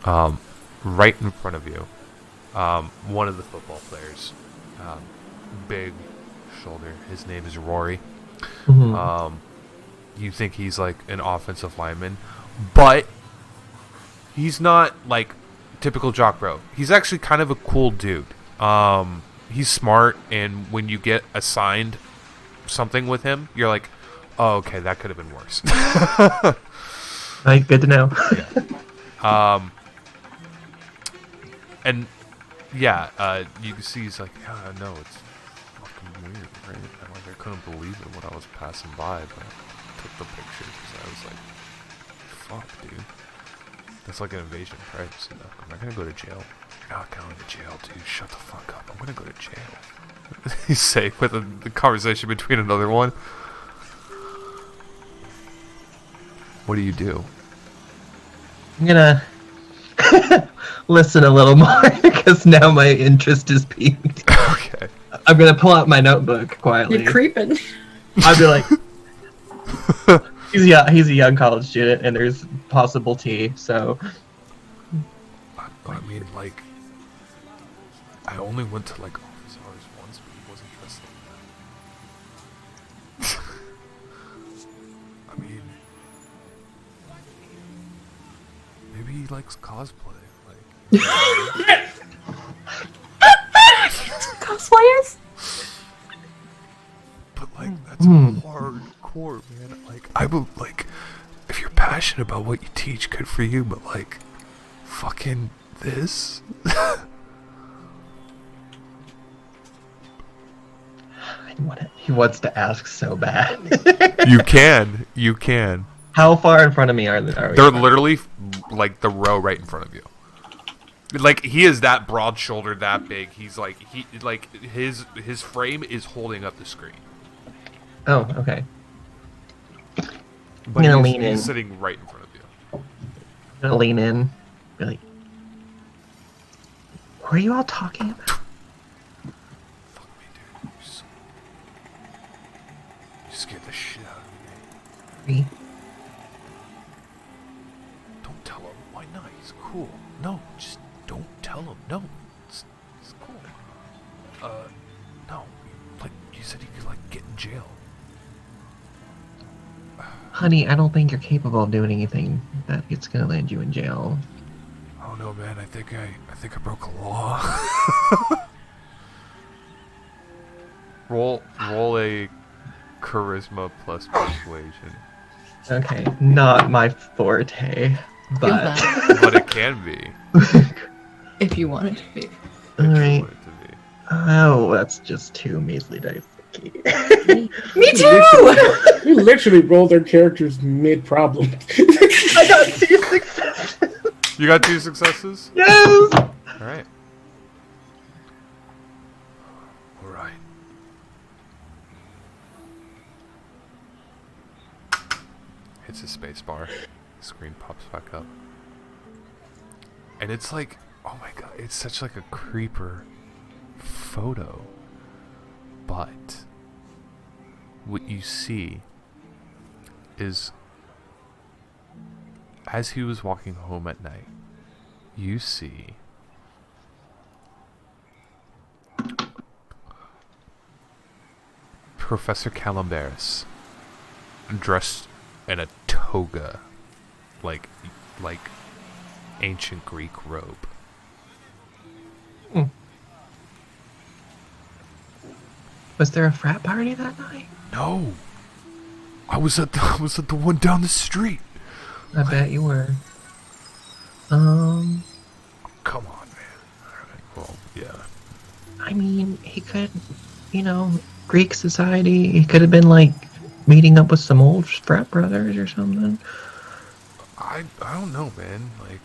right in front of you one of the football players. Big shoulder. His name is Rory. Mm-hmm. You think he's like an offensive lineman, but he's not like typical jock bro. He's actually kind of a cool dude. He's smart, and when you get assigned something with him, you're like, oh, okay, that could have been worse. Good to know. Yeah. And yeah, you can see he's like, yeah, no, it's fucking weird, right? And like, I couldn't believe it when I was passing by, but I took the picture because I was like, fuck, dude. That's like an invasion of privacy, though. Am I gonna go to jail? You're not going to jail, dude. Shut the fuck up. I'm gonna go to jail. He's safe with the conversation between another one. What do you do? I'm gonna listen a little more because now my interest is piqued. Okay. I'm gonna pull out my notebook quietly. You're creeping. I'd be like, he's a young college student, and there's possible tea. So, I mean, like, I only went to like office hours once, but he wasn't dressed like that. I mean, maybe he likes cosplay. Like, Cosplayers? but like that's hardcore, man. Like, I would like, if you're passionate about what you teach, good for you. But like, fucking this. he wants to ask so bad. You can. How far in front of me are we? They're literally like the row right in front of you. Like, he is that broad shouldered, that big. He's like his frame is holding up the screen. Oh, okay. But gonna he's, lean in. he's sitting right in front of you. I'm gonna lean in. Be like, what are you all talking about? Fuck me, dude. You scared the shit out of me. Me? Don't tell him. Why not? He's cool. No, just don't tell him. No, it's cool. No, like you said, you could like get in jail. Honey, I don't think you're capable of doing anything that it's gonna land you in jail. Oh no, man! I think I broke a law. roll a charisma plus persuasion. Okay, not my forte, but But it can be. If you want it to be. all If you right. want it to be. Oh, that's just 2 measly dice. Me too! We literally rolled our characters mid-problem. I got 2 successes. You got 2 successes? Yes. Alright. Alright. Hits the space bar. Screen pops back up. And it's like, oh my god, it's such like a creeper photo. But what you see is, as he was walking home at night, you see Professor Calambaris dressed in a toga, like ancient Greek robe. Was there a frat party that night? No, I was at the one down the street. I bet you were. Come on, man. Alright, well, yeah. I mean, he could, Greek society, he could have been, like, meeting up with some old frat brothers or something. I don't know, man. Like,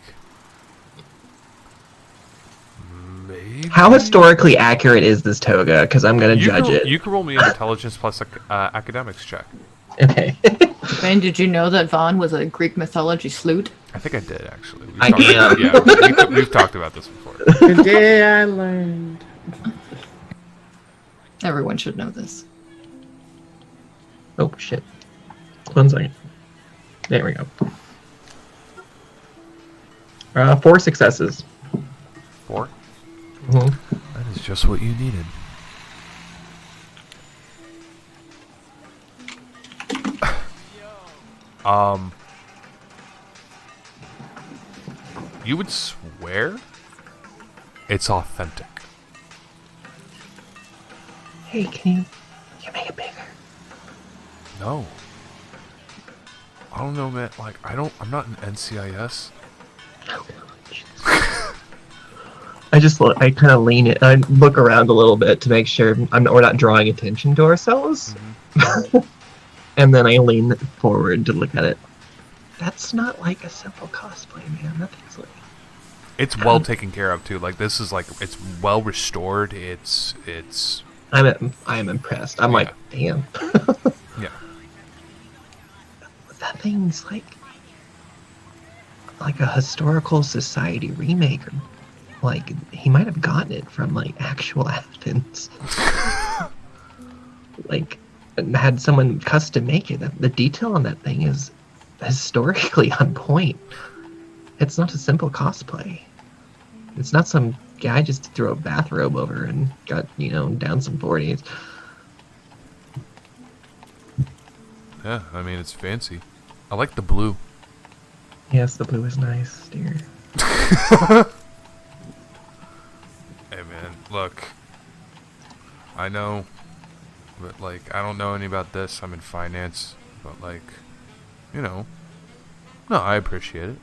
maybe. How historically accurate is this toga? Because I'm going to judge it. You can roll me an intelligence plus academics check. Okay. And did you know that Vaughn was a Greek mythology sleuth? I think I did actually. I am. Yeah, we've talked about this before. The day I learned. Everyone should know this. Oh shit! 1 second. There we go. 4 successes. 4? Mm-hmm. That is just what you needed. You would swear it's authentic. Hey, can you make it bigger? No. I don't know, man. Like, I'm not an NCIS. I kind of lean it. I look around a little bit to make sure we're not drawing attention to ourselves. Mm-hmm. And then I lean forward to look at it. That's not like a simple cosplay, man. Nothing's like. It's well taken care of too. Like, this is like, it's well restored. It's. I am impressed. I'm like, damn. Yeah. That thing's like a historical society remake. Like, he might have gotten it from like actual Athens. Like, had someone custom make it. The detail on that thing is historically on point. It's not a simple cosplay. It's not some guy just threw a bathrobe over and got, down some 40s. Yeah, I mean, it's fancy. I like the blue. Yes, the blue is nice, dear. Hey, man, look. I know, but, like, I don't know any about this. I'm in finance, but, like, no, I appreciate it.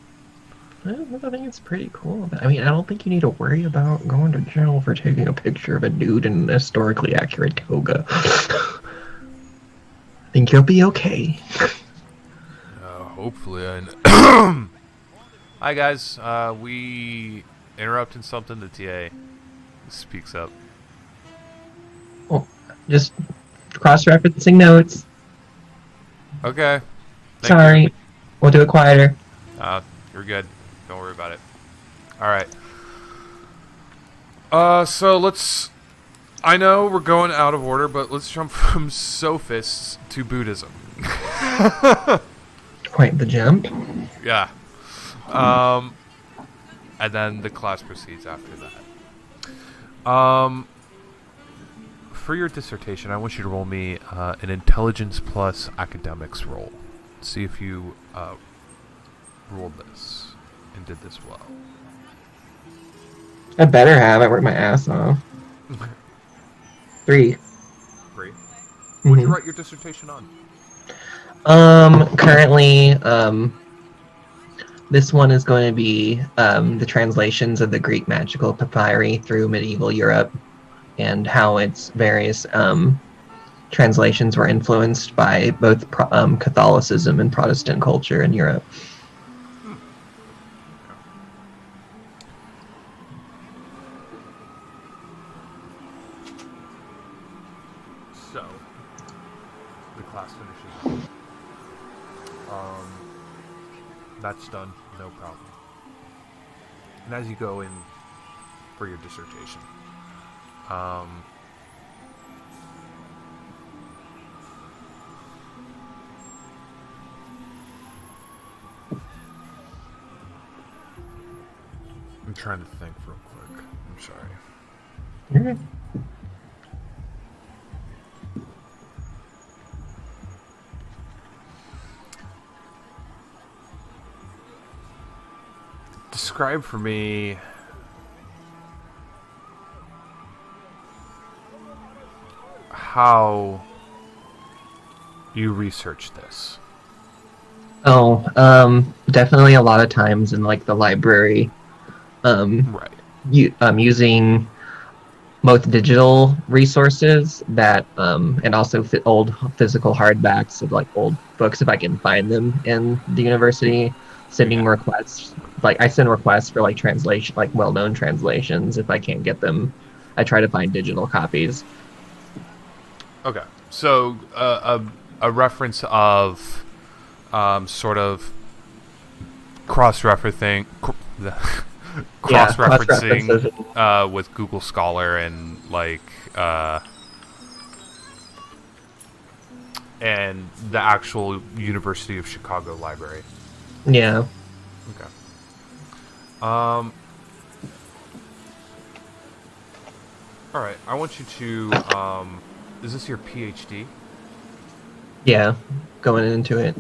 I think it's pretty cool. I mean, I don't think you need to worry about going to jail for taking a picture of a dude in a historically accurate toga. I think you'll be okay. Hopefully. Hi, guys. We interrupting something. The TA speaks up. Oh, just cross-referencing notes. Okay. Sorry. You. We'll do it quieter. You're good. Don't worry about it. All right. So let's. I know we're going out of order, but let's jump from sophists to Buddhism. Quite the jump. Yeah. And then the class proceeds after that. For your dissertation, I want you to roll me an intelligence plus academics roll. See if you ruled this and did this well. I better have. I worked my ass off. 3. What'd you write your dissertation on? Currently, this one is going to be the translations of the Greek magical papyri through medieval Europe and how its various translations were influenced by both Catholicism and Protestant culture in Europe. So, the class finishes. That's done, no problem. And as you go in for your dissertation, I'm trying to think real quick. I'm sorry. You're good. Describe for me how you research this. Definitely a lot of times in like the library, Right. Using both digital resources that and also old physical hardbacks of like old books if I can find them in the university. Sending requests, like I send requests for like translation, like well-known translations. If I can't get them, I try to find digital copies. Okay, so a reference of sort of cross-referencing cross-referencing with Google Scholar and and the actual University of Chicago library. Yeah. Okay. All right. I want you to. Is this your PhD? Yeah. Going into it.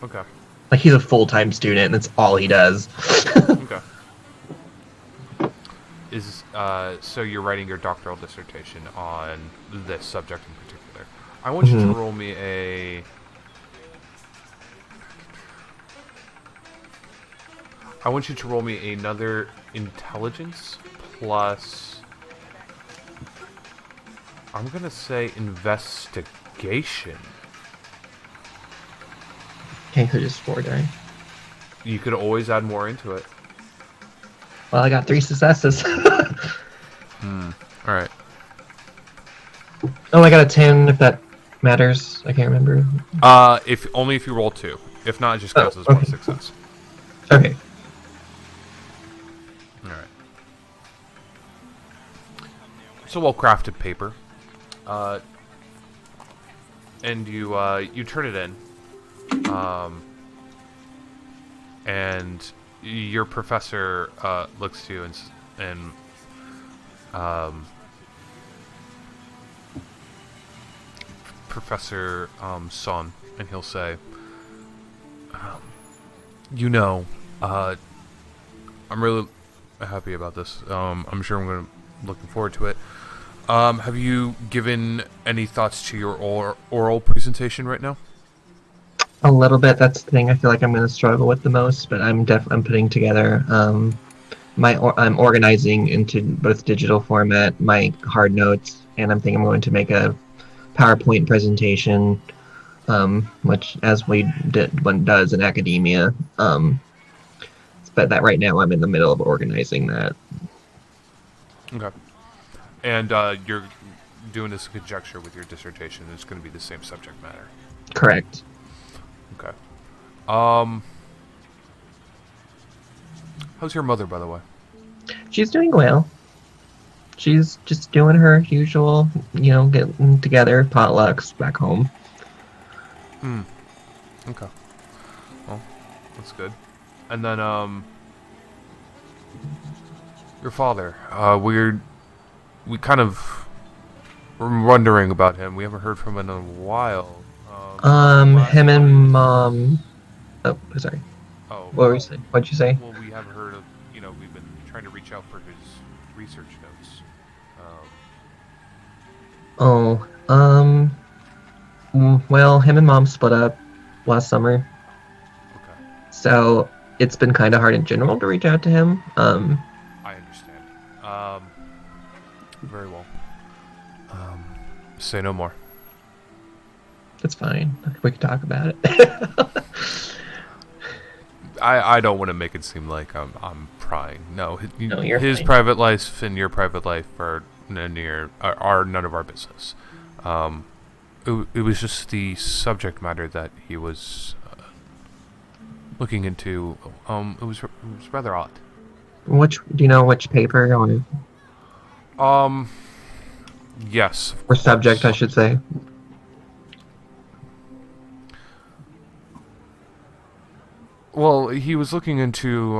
Okay. Like, he's a full-time student, and that's all he does. Okay. So you're writing your doctoral dissertation on this subject in particular. I want you to roll me a. I want you to roll me another intelligence plus. I'm gonna say investigation. Okay, so just 4 die. You could always add more into it. Well, I got 3 successes. All right. Oh, I got a 10, if that matters. I can't remember. If only if you roll 2. If not, it just counts as 1 success. Okay. All right. It's a well-crafted paper. And you turn it in. And your professor looks to you and Professor Son, and he'll say, I'm really happy about this. I'm sure I'm looking forward to it. Have you given any thoughts to your oral presentation right now? A little bit. That's the thing I feel like I'm going to struggle with the most, but I'm putting together I'm organizing into both digital format my hard notes, and I'm thinking I'm going to make a PowerPoint presentation, which as one does in academia. But that right now I'm in the middle of organizing that. Okay. And you're doing this conjecture with your dissertation. It's going to be the same subject matter. Correct. Okay. How's your mother, by the way? She's doing well. She's just doing her usual, getting together, potlucks back home. Okay. Well, that's good. And then, your father. We kind of were wondering about him. We haven't heard from him in a while. Him and Mom. Oh, sorry. Oh. What were you saying? What'd you say? Well, we haven't heard of. We've been trying to reach out for his research notes. Well, him and Mom split up last summer. Okay. So it's been kind of hard in general to reach out to him. I understand. Very well. Say no more. That's fine. We can talk about it. I don't want to make it seem like I'm prying. No, his fine. private life and your private life are none of our business. It was just the subject matter that he was looking into. It was rather odd. Do you know which paper or? Yes. Or subject, I should say. Well, he was looking into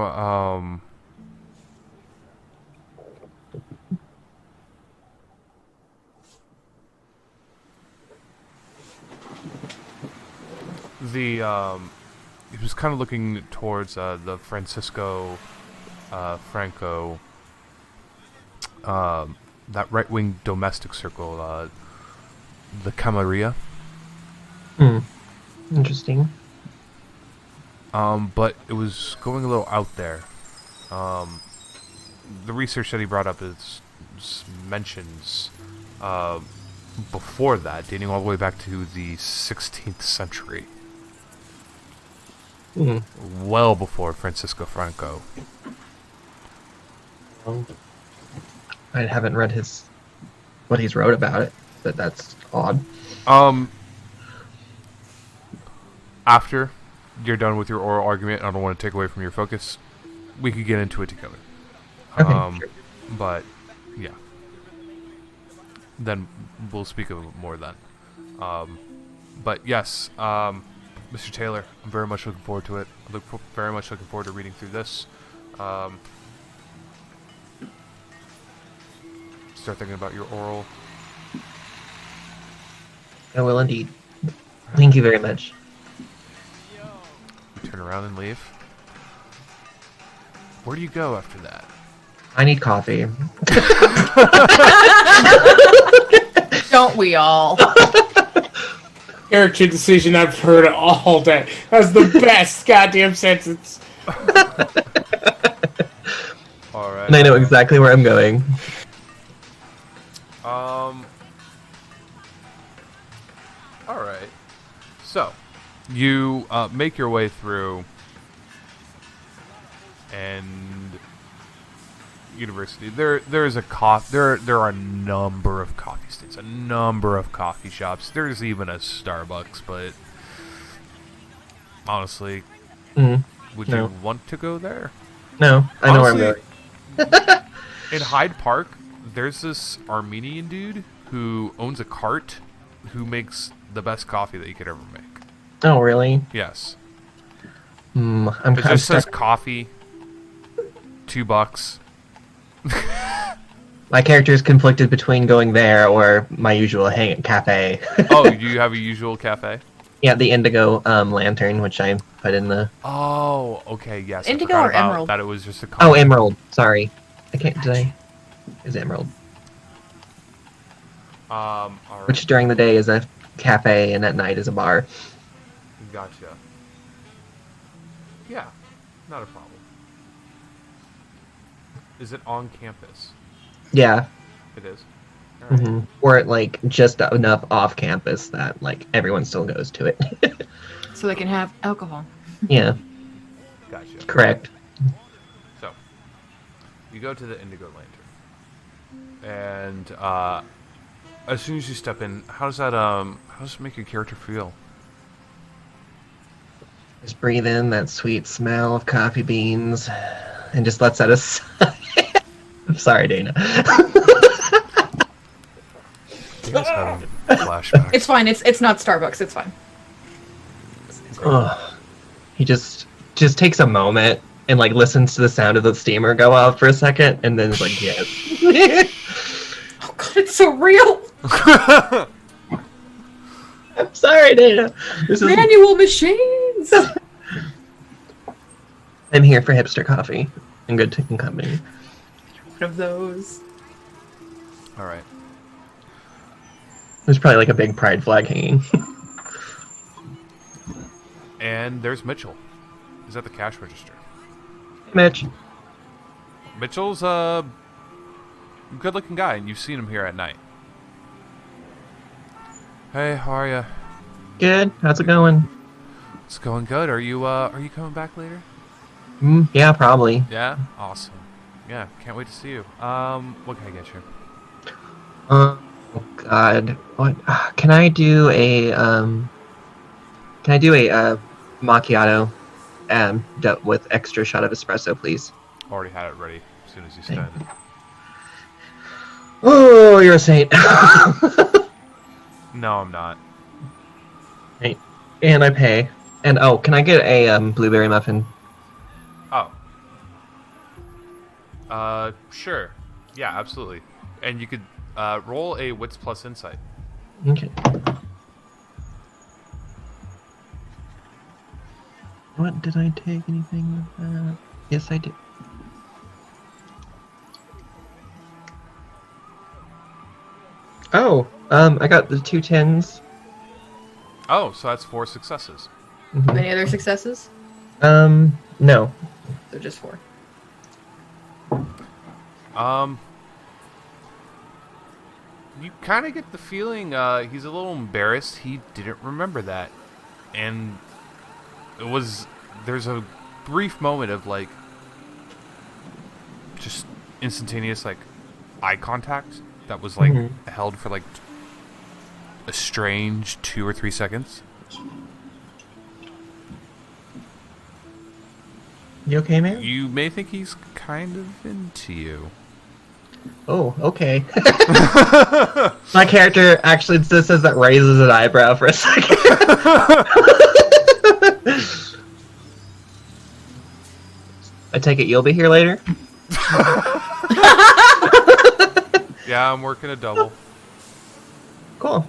he was kind of looking towards the Francisco Franco that right-wing domestic circle, the Camarilla. Interesting. But it was going a little out there. The research that he brought up mentions before that, dating all the way back to the 16th century. Well before Francisco Franco. I haven't read what he's wrote about it, but that's odd. After you're done with your oral argument, I don't want to take away from your focus. We could get into it together. Okay, sure. But yeah, then we'll speak of it more then. But yes, Mr. Taylor, I'm very much looking forward to it. Very much looking forward to reading through this. Start thinking about your oral. I will indeed. Thank you very much. You turn around and leave. Where do you go after that? I need coffee. Don't we all? Character decision I've heard all day. That's the best goddamn sentence. Alright. And I know exactly where I'm going. Alright. So, you make your way through and university. There are a number of coffee stations, a number of coffee shops. There's even a Starbucks, but honestly, would you want to go there? No, I know where I'm going. In Hyde Park, there's this Armenian dude who owns a cart who makes the best coffee that you could ever make. Oh, really? Yes. It just says coffee, $2. My character is conflicted between going there or my usual cafe. Oh, do you have a usual cafe? Yeah, the indigo lantern, which I put in the... Oh, okay, yes. Indigo I forgot or about emerald? that it was just a Oh, emerald. Sorry. I can't... Did I... Is emerald. Alright. Which during the day is a cafe and at night is a bar. Gotcha. Yeah, not a problem. Is it on campus? Yeah. It is. All right. Or like just enough off campus that like everyone still goes to it. So they can have alcohol. Yeah. Gotcha. Correct. So, you go to the Indigo Lantern, and as soon as you step in, how does it make your character feel? Just breathe in that sweet smell of coffee beans, and just lets out a sigh. I'm sorry, Dana. Dana's having flashbacks. It's fine. It's not Starbucks. It's fine. He just takes a moment and like listens to the sound of the steamer go out for a second, and then is like, yes. Oh god, it's so real. I'm sorry, Dana. This is... Manual machines. I'm here for hipster coffee and good company. One of those. All right. There's probably like a big pride flag hanging. And there's Mitchell. He's at the cash register. Mitch. Mitchell's a good-looking guy, and you've seen him here at night. Hey, how are you? Good. How's it going? It's going good. Are you coming back later? Yeah, probably. Yeah. Awesome. Yeah, can't wait to see you. What can I get you? Oh God. What? Can I do a macchiato, with extra shot of espresso, please? Already had it ready as soon as you said. Oh, you're a saint. No, I'm not. Right. And I pay. And oh, can I get a blueberry muffin? Oh. Sure. Yeah, absolutely. And you could roll a Wits plus Insight. Okay. What, did I take anything? Yes, I did. Oh, I got the 2 10s. Oh, so that's 4 successes. Any other successes? No. So just 4. You kind of get the feeling he's a little embarrassed. He didn't remember that, and there's a brief moment of like just instantaneous like eye contact that was like held for like a strange 2 or 3 seconds. You okay, man? You may think he's kind of into you. Oh, okay. My character actually just says that, raises an eyebrow for a second. I take it you'll be here later? Yeah, I'm working a double. Cool.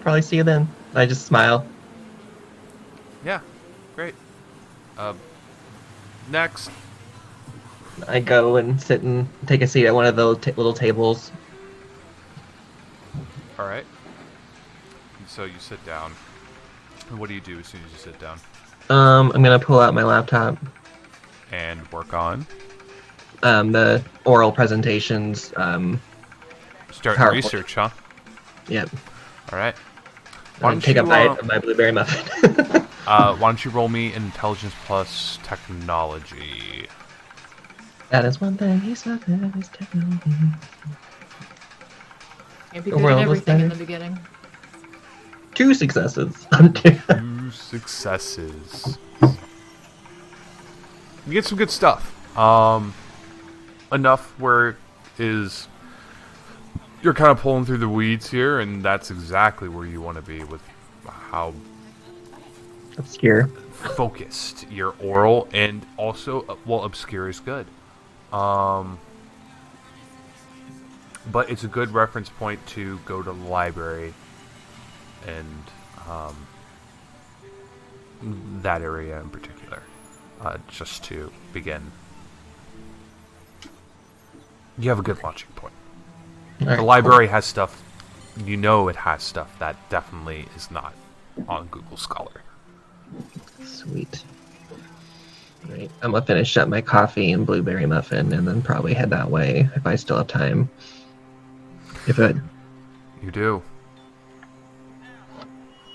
Probably see you then. I just smile. Yeah, great. Next. I go and sit and take a seat at one of the little tables. All right. So you sit down. And what do you do as soon as you sit down? I'm gonna pull out my laptop. And work on? The oral presentations. Starting PowerPoint. research, huh? Yep. All right. Why don't take a bite of my blueberry muffin? Why don't you roll me intelligence plus technology? That is one thing he sucks at is technology. Can't be The good world at was everything in better. the beginning. 2 successes. 2 successes. You get some good stuff. Enough where is you're kind of pulling through the weeds here, and that's exactly where you want to be with how Obscure. focused your oral, and also, well, obscure is good. But it's a good reference point to go to the library and that area in particular, just to begin. You have a good launching point. Alright, The library has stuff, you know it has stuff that definitely is not on Google Scholar. cool. Sweet. Alright, I'm gonna finish up my coffee and blueberry muffin and then probably head that way if I still have time. If it. You do.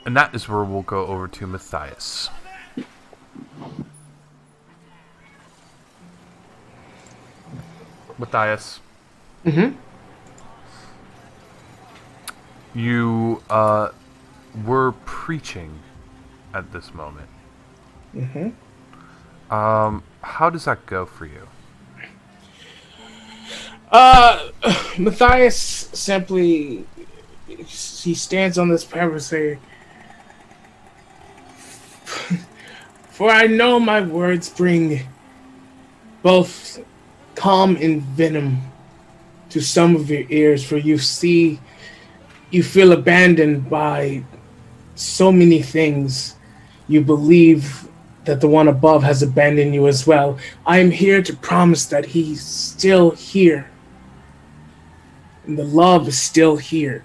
And that is where we'll go over to Matthias. Matthias. Mm-hmm. You were preaching at this moment. Mm-hmm. How does that go for you? Matthias simply, he stands on this pebble and say, "For I know my words bring both calm and venom to some of your ears, for you see, you feel abandoned by so many things. You believe that the one above has abandoned you as well. I am here to promise that he's still here. And the love is still here."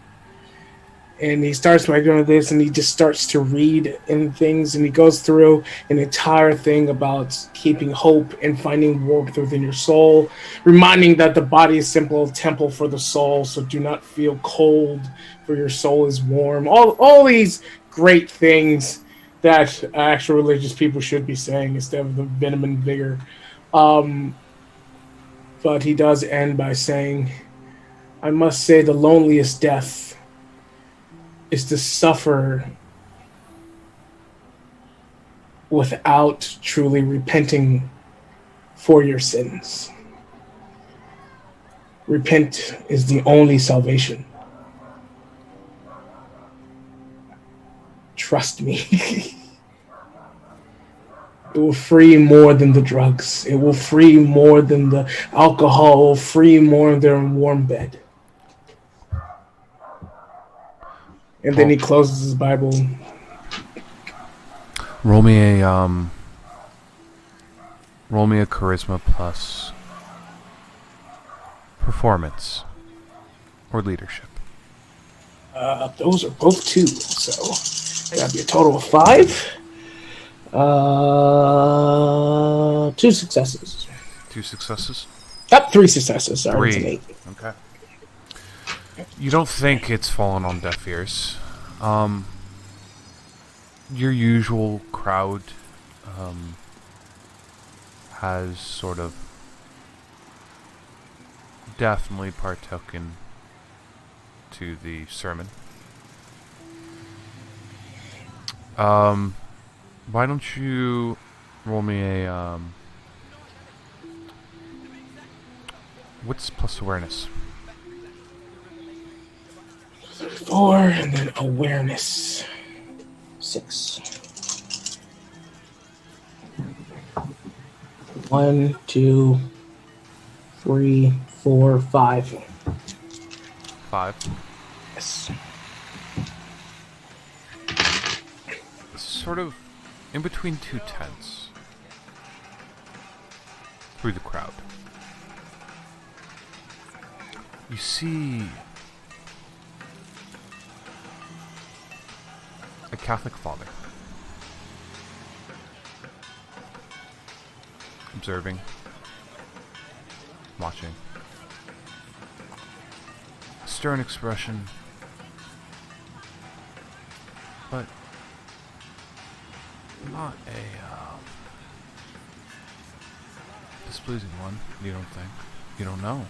And he starts by doing this, and he just starts to read and things, and he goes through an entire thing about keeping hope and finding warmth within your soul, reminding that the body is simply a temple for the soul, so do not feel cold, for your soul is warm. All these great things that actual religious people should be saying instead of the venom and vigor. But he does end by saying, "I must say the loneliest death is to suffer without truly repenting for your sins. Repent is the only salvation. Trust me." It will free more than the drugs. It will free more than the alcohol. It will free more than a warm bed. And then he closes his Bible. Roll me a charisma plus performance or leadership. Those are both 2, so that'd be a total of 5. 2 successes. 2 successes. 3 successes. Sorry, it's an 3. 8. Okay. You don't think it's fallen on deaf ears. Your usual crowd has sort of definitely partaken to the sermon. Why don't you roll me a What's plus awareness? 4, and then awareness. 6. 1, 2, 3, 4, 5. 5. Yes. Sort of in between two tents. Through the crowd. You see a Catholic father. Observing. Watching. Stern expression. But not a displeasing one, you don't think? You don't know.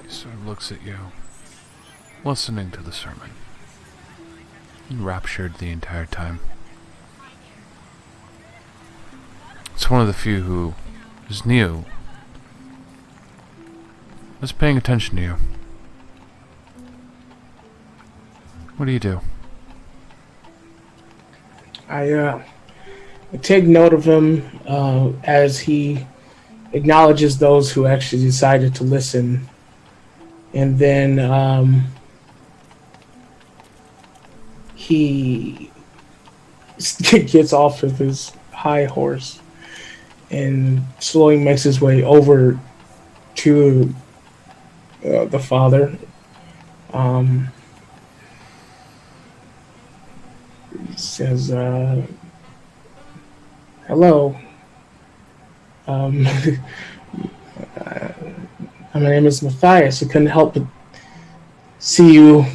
He sort of looks at you, listening to the sermon. Enraptured the entire time. It's one of the few who is new, is paying attention to you. What do you do? I take note of him as he acknowledges those who actually decided to listen. And then he gets off of his high horse and slowly makes his way over to the father. He says, hello. My name is Matthias. I couldn't help but see you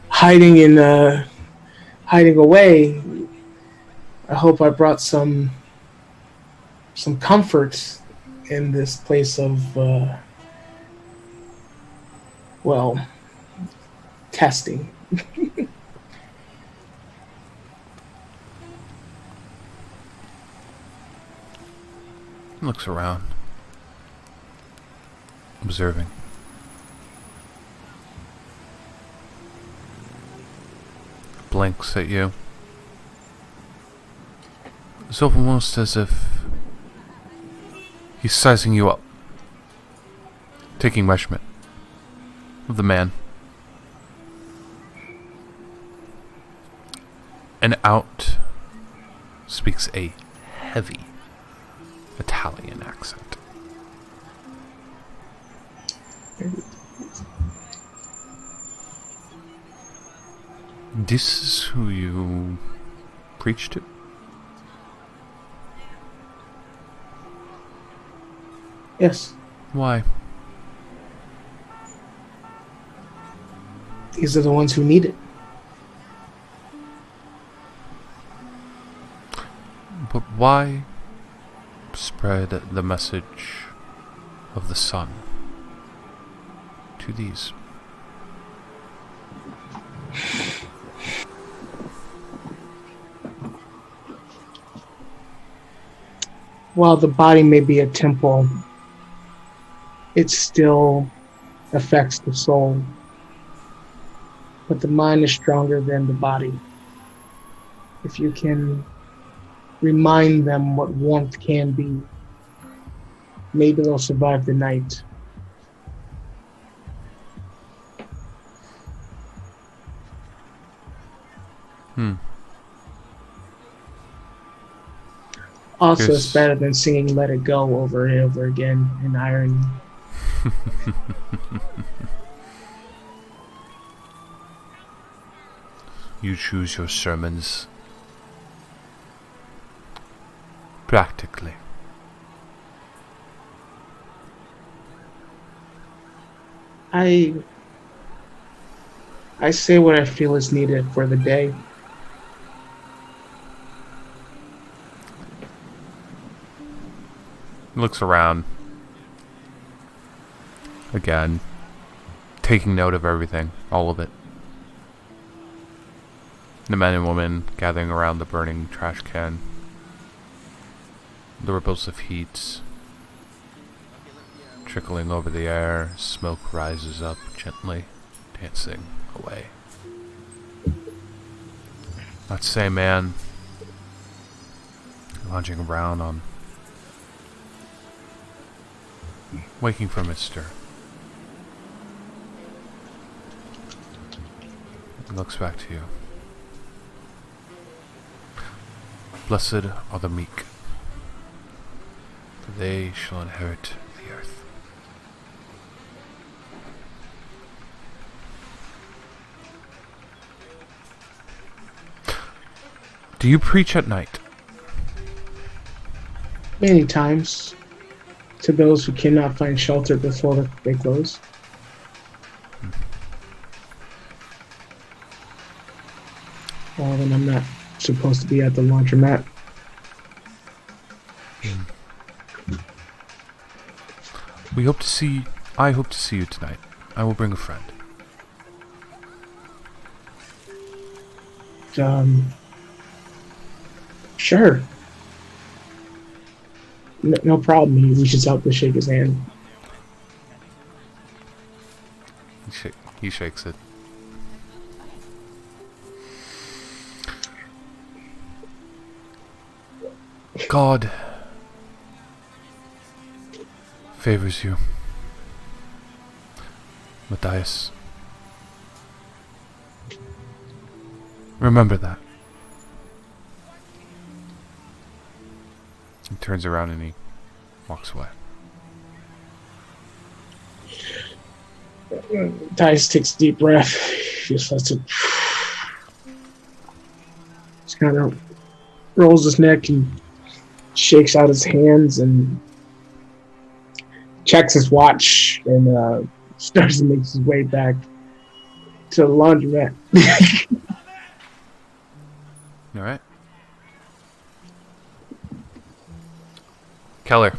hiding away. I hope I brought some comfort in this place of testing. Looks around. Observing. Blinks at you. It's almost as if he's sizing you up. Taking measurement of the man. And out speaks a heavy Italian accent. This is who you preach to? Yes. Why? These are the ones who need it. But why spread the message of the sun to these? While the body may be a temple, it still affects the soul. But the mind is stronger than the body. If you can remind them what warmth can be, maybe they'll survive the night. Also, it's better than singing Let It Go over and over again in irony. You choose your sermons practically. I say what I feel is needed for the day. Looks around. Again. Taking note of everything. All of it. The men and women gathering around the burning trash can. The ripples of heat trickling over the air. Smoke rises up gently, dancing away. That same man lounging around on waking from his stir. He looks back to you. Blessed are the meek, for they shall inherit the earth. Do you preach at night? Many times, to those who cannot find shelter before they close. Well, then I'm not supposed to be at the laundromat. I hope to see you tonight. I will bring a friend. Sure. No problem. He reaches out to shake his hand. He shakes it. God favors you, Matthias. Remember that. He turns around and he walks away. Tice takes a deep breath. Just lets it. Just kind of rolls his neck and shakes out his hands and checks his watch and starts to make his way back to the laundromat. All right. Keller,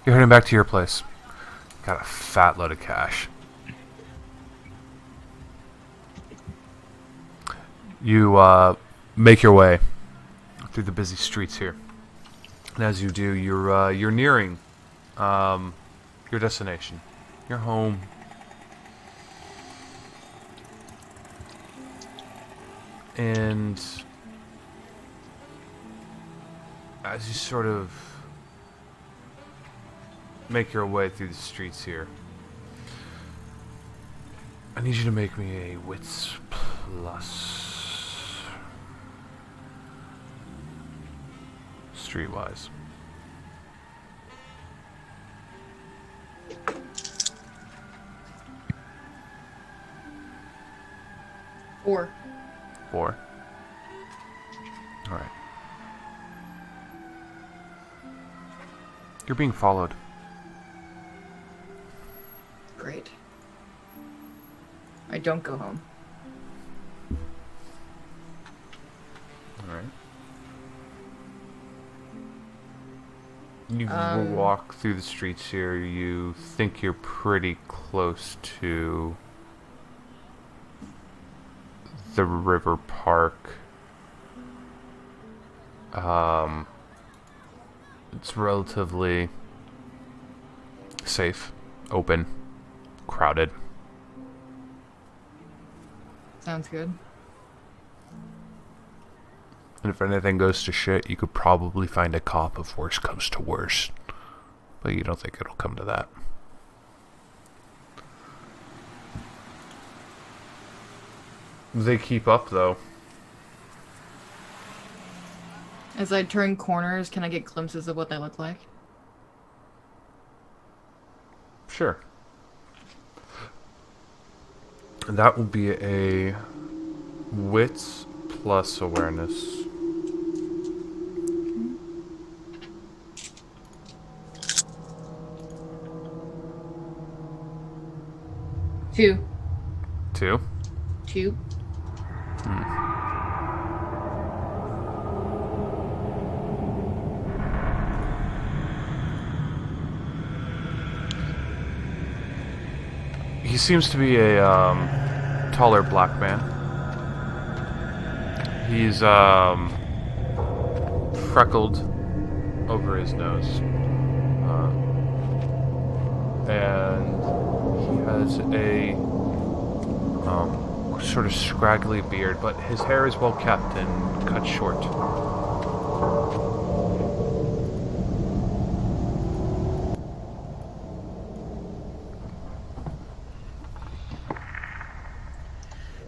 you're heading back to your place. Got a fat load of cash. You make your way through the busy streets here, and as you do, you're nearing your destination, your home. And as you sort of make your way through the streets here, I need you to make me a wits plus streetwise. Four. 4. All right. You're being followed. Great. I don't go home. All right. You walk through the streets here. You think you're pretty close to the river park. It's relatively safe, open, crowded. Sounds good. And if anything goes to shit, you could probably find a cop if worse comes to worse. But you don't think it'll come to that. They keep up, though. As I turn corners, can I get glimpses of what they look like? Sure. That will be a wits plus awareness. Two. 2. He seems to be a taller black man. He's freckled over his nose. And he has a sort of scraggly beard, but his hair is well kept and cut short.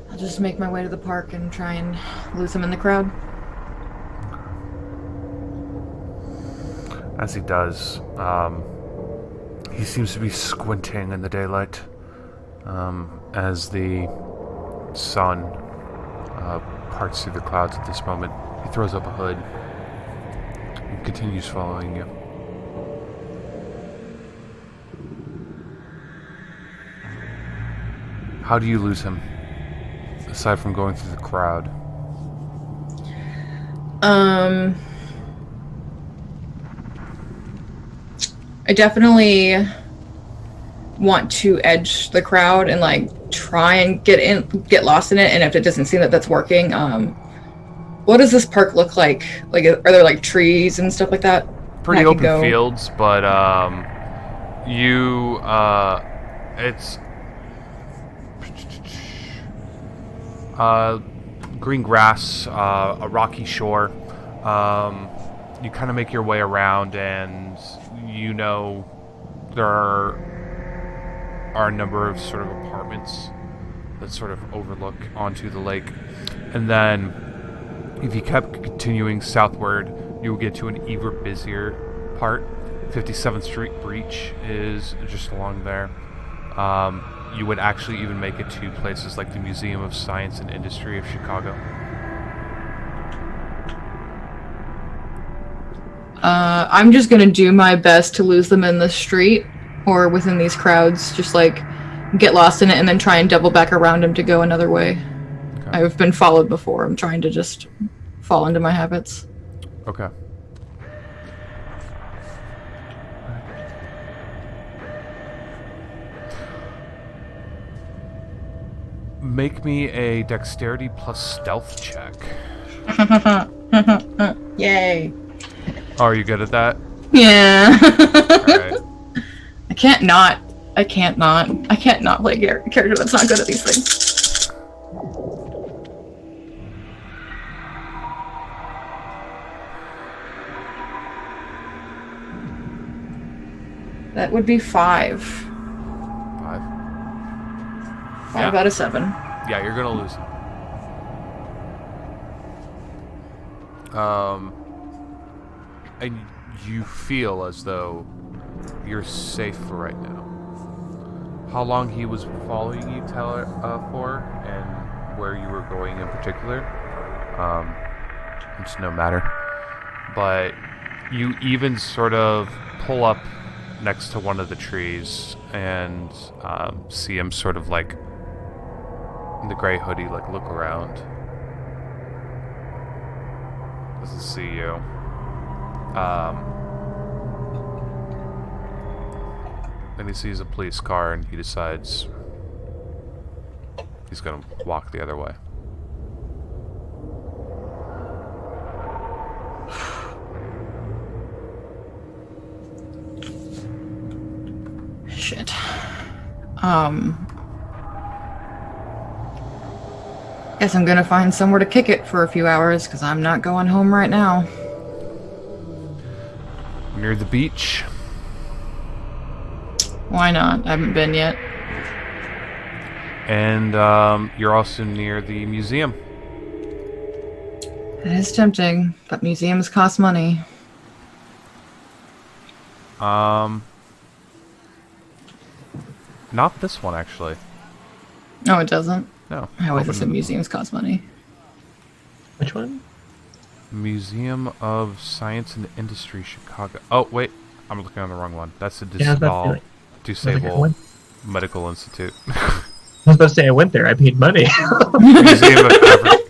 I'll just make my way to the park and try and lose him in the crowd. As he does, he seems to be squinting in the daylight as the sun parts through the clouds at this moment. He throws up a hood and continues following you. How do you lose him, aside from going through the crowd? I definitely want to edge the crowd and like try and get lost in it. And if it doesn't seem that that's working, what does this park look like? Like, are there like trees and stuff like that? Pretty open fields, but it's green grass, a rocky shore. You kind of make your way around, and you know there are a number of sort of apartments that sort of overlook onto the lake. And then if you kept continuing southward, you will get to an even busier part. 57th Street Breach is just along there. You would actually even make it to places like the Museum of Science and Industry of Chicago. I'm just gonna do my best to lose them in the street or within these crowds. Just like get lost in it and then try and double back around him to go another way. Okay. I've been followed before. I'm trying to just fall into my habits. Okay. Make me a dexterity plus stealth check. Yay. Oh, are you good at that? Yeah. Alright. I can't not play a character that's not good at these things. That would be 5. 5. 5 out of 7. Yeah, you're gonna lose. And you feel as though you're safe for right now. How long he was following you for, and where you were going in particular, it's no matter. But you even sort of pull up next to one of the trees and see him sort of like in the gray hoodie, like look around. Doesn't see you. Then he sees a police car and he decides he's gonna walk the other way. Shit. Guess I'm gonna find somewhere to kick it for a few hours because I'm not going home right now. Near the beach. Why not? I haven't been yet. And you're also near the museum. It is tempting, but museums cost money. Not this one, actually. No, it doesn't. No. I always assume museums cost money. Which one? Museum of Science and Industry, Chicago. Oh, wait. I'm looking on the wrong one. That's the DuSable Medical Institute. I was about to say I went there. I paid money. Museum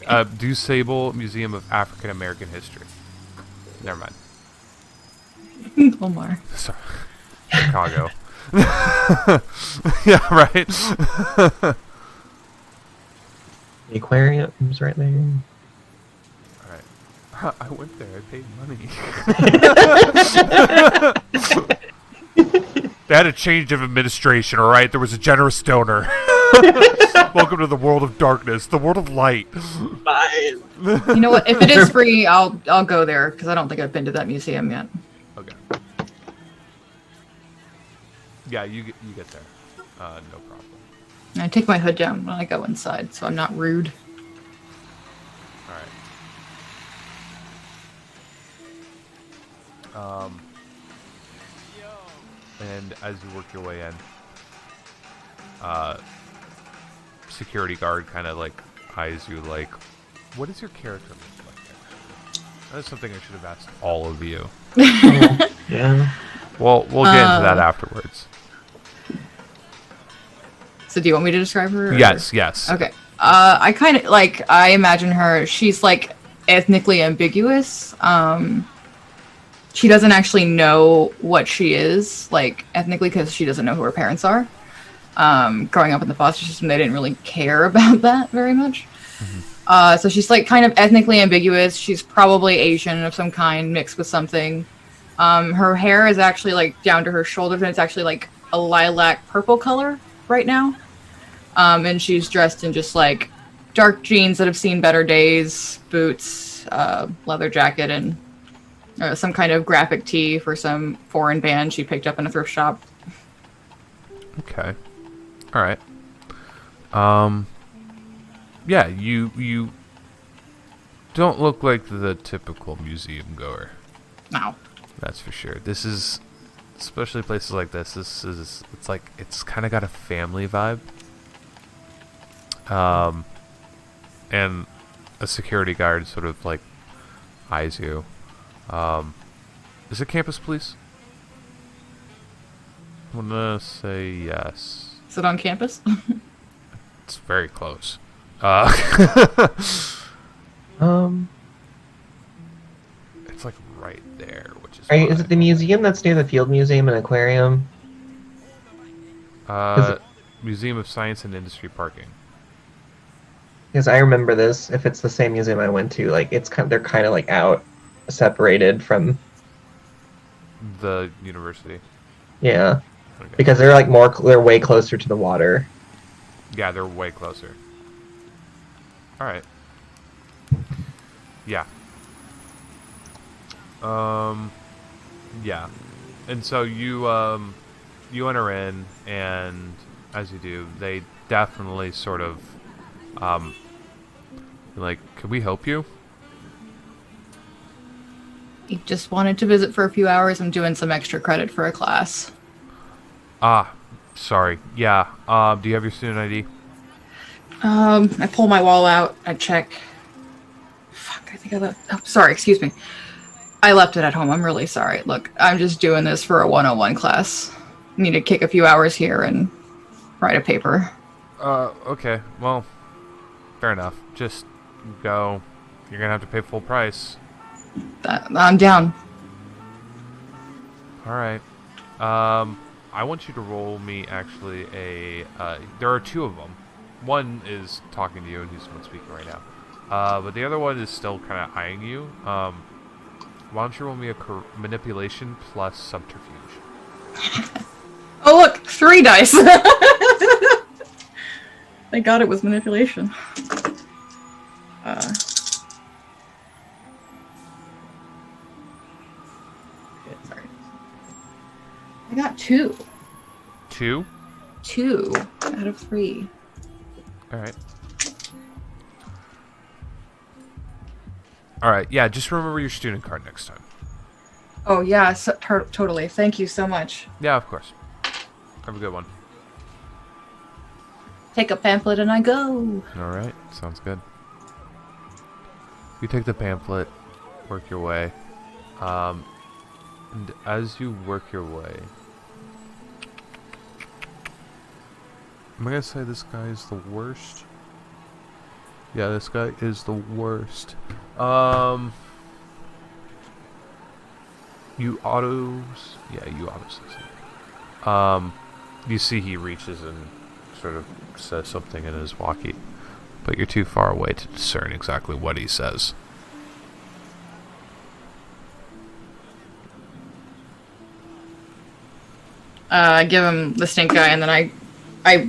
of DuSable Museum of African American History. Never mind. Omar. Sorry. Chicago. Yeah, right. The aquarium's right there. Alright. I went there. I paid money. They had a change of administration, all right? There was a generous donor. Welcome to the world of darkness, the world of light. Fine. You know what? If it is free, I'll go there because I don't think I've been to that museum yet. Okay. Yeah, you get there. No problem. I take my hood down when I go inside, so I'm not rude. All right. And as you work your way in, security guard kind of like eyes you like, what does your character look like? That's something I should have asked all of you. Yeah. Well, we'll get into that afterwards. So do you want me to describe her? Or? Yes. Okay. I kind of like, I imagine her, she's like ethnically ambiguous. She doesn't actually know what she is, like, ethnically, because she doesn't know who her parents are. Growing up in the foster system, they didn't really care about that very much. Mm-hmm. So she's, like, kind of ethnically ambiguous. She's probably Asian of some kind, mixed with something. Her hair is actually, like, down to her shoulders, and it's actually, like, a lilac purple color right now. And she's dressed in just, like, dark jeans that have seen better days, boots, leather jacket, and some kind of graphic tee for some foreign band she picked up in a thrift shop. Okay. All right. Yeah, you don't look like the typical museum goer. No. That's for sure. This is, especially places like this, it's like, it's kind of got a family vibe. And a security guard sort of like eyes you. Is it campus police? I'm gonna say yes. Is it on campus? It's very close. It's like right there, which is. Is it the museum that's near the Field Museum and Aquarium? Museum of Science and Industry Parking. Because I remember this. If it's the same museum I went to, like they're kind of like out, separated from the university. Yeah, Okay. because they're like they're way closer to the water. Yeah, they're way closer. All right. Yeah. Yeah. And so you enter in, and as you do, they definitely sort of like, can we help you? He just wanted to visit for a few hours. I'm doing some extra credit for a class. Ah, sorry. Yeah. Do you have your student ID? I pull my wall out. I check. Fuck, I think I left. Oh, sorry, excuse me. I left it at home. I'm really sorry. Look, I'm just doing this for a 101 class. Need to kick a few hours here and write a paper. Okay. Well, fair enough. Just go. You're gonna have to pay full price. I'm down. All right. I want you to roll me actually there are two of them. One is talking to you and he's the one speaking right now. But the other one is still kind of eyeing you. Why don't you roll me a manipulation plus subterfuge? Oh look, 3 dice. Thank God it was manipulation. Sorry. I got 2. 2? 2 out of 3. Alright. Alright, yeah, just remember your student card next time. Oh yeah, totally. Thank you so much. Yeah, of course. Have a good one. Take a pamphlet and I go. Alright, sounds good. You take the pamphlet, work your way. And as you work your way, am I gonna say this guy is the worst? Yeah, this guy is the worst. You autos. Yeah, you autos. You see he reaches and sort of says something in his walkie, but you're too far away to discern exactly what he says. give him the stink eye, and then I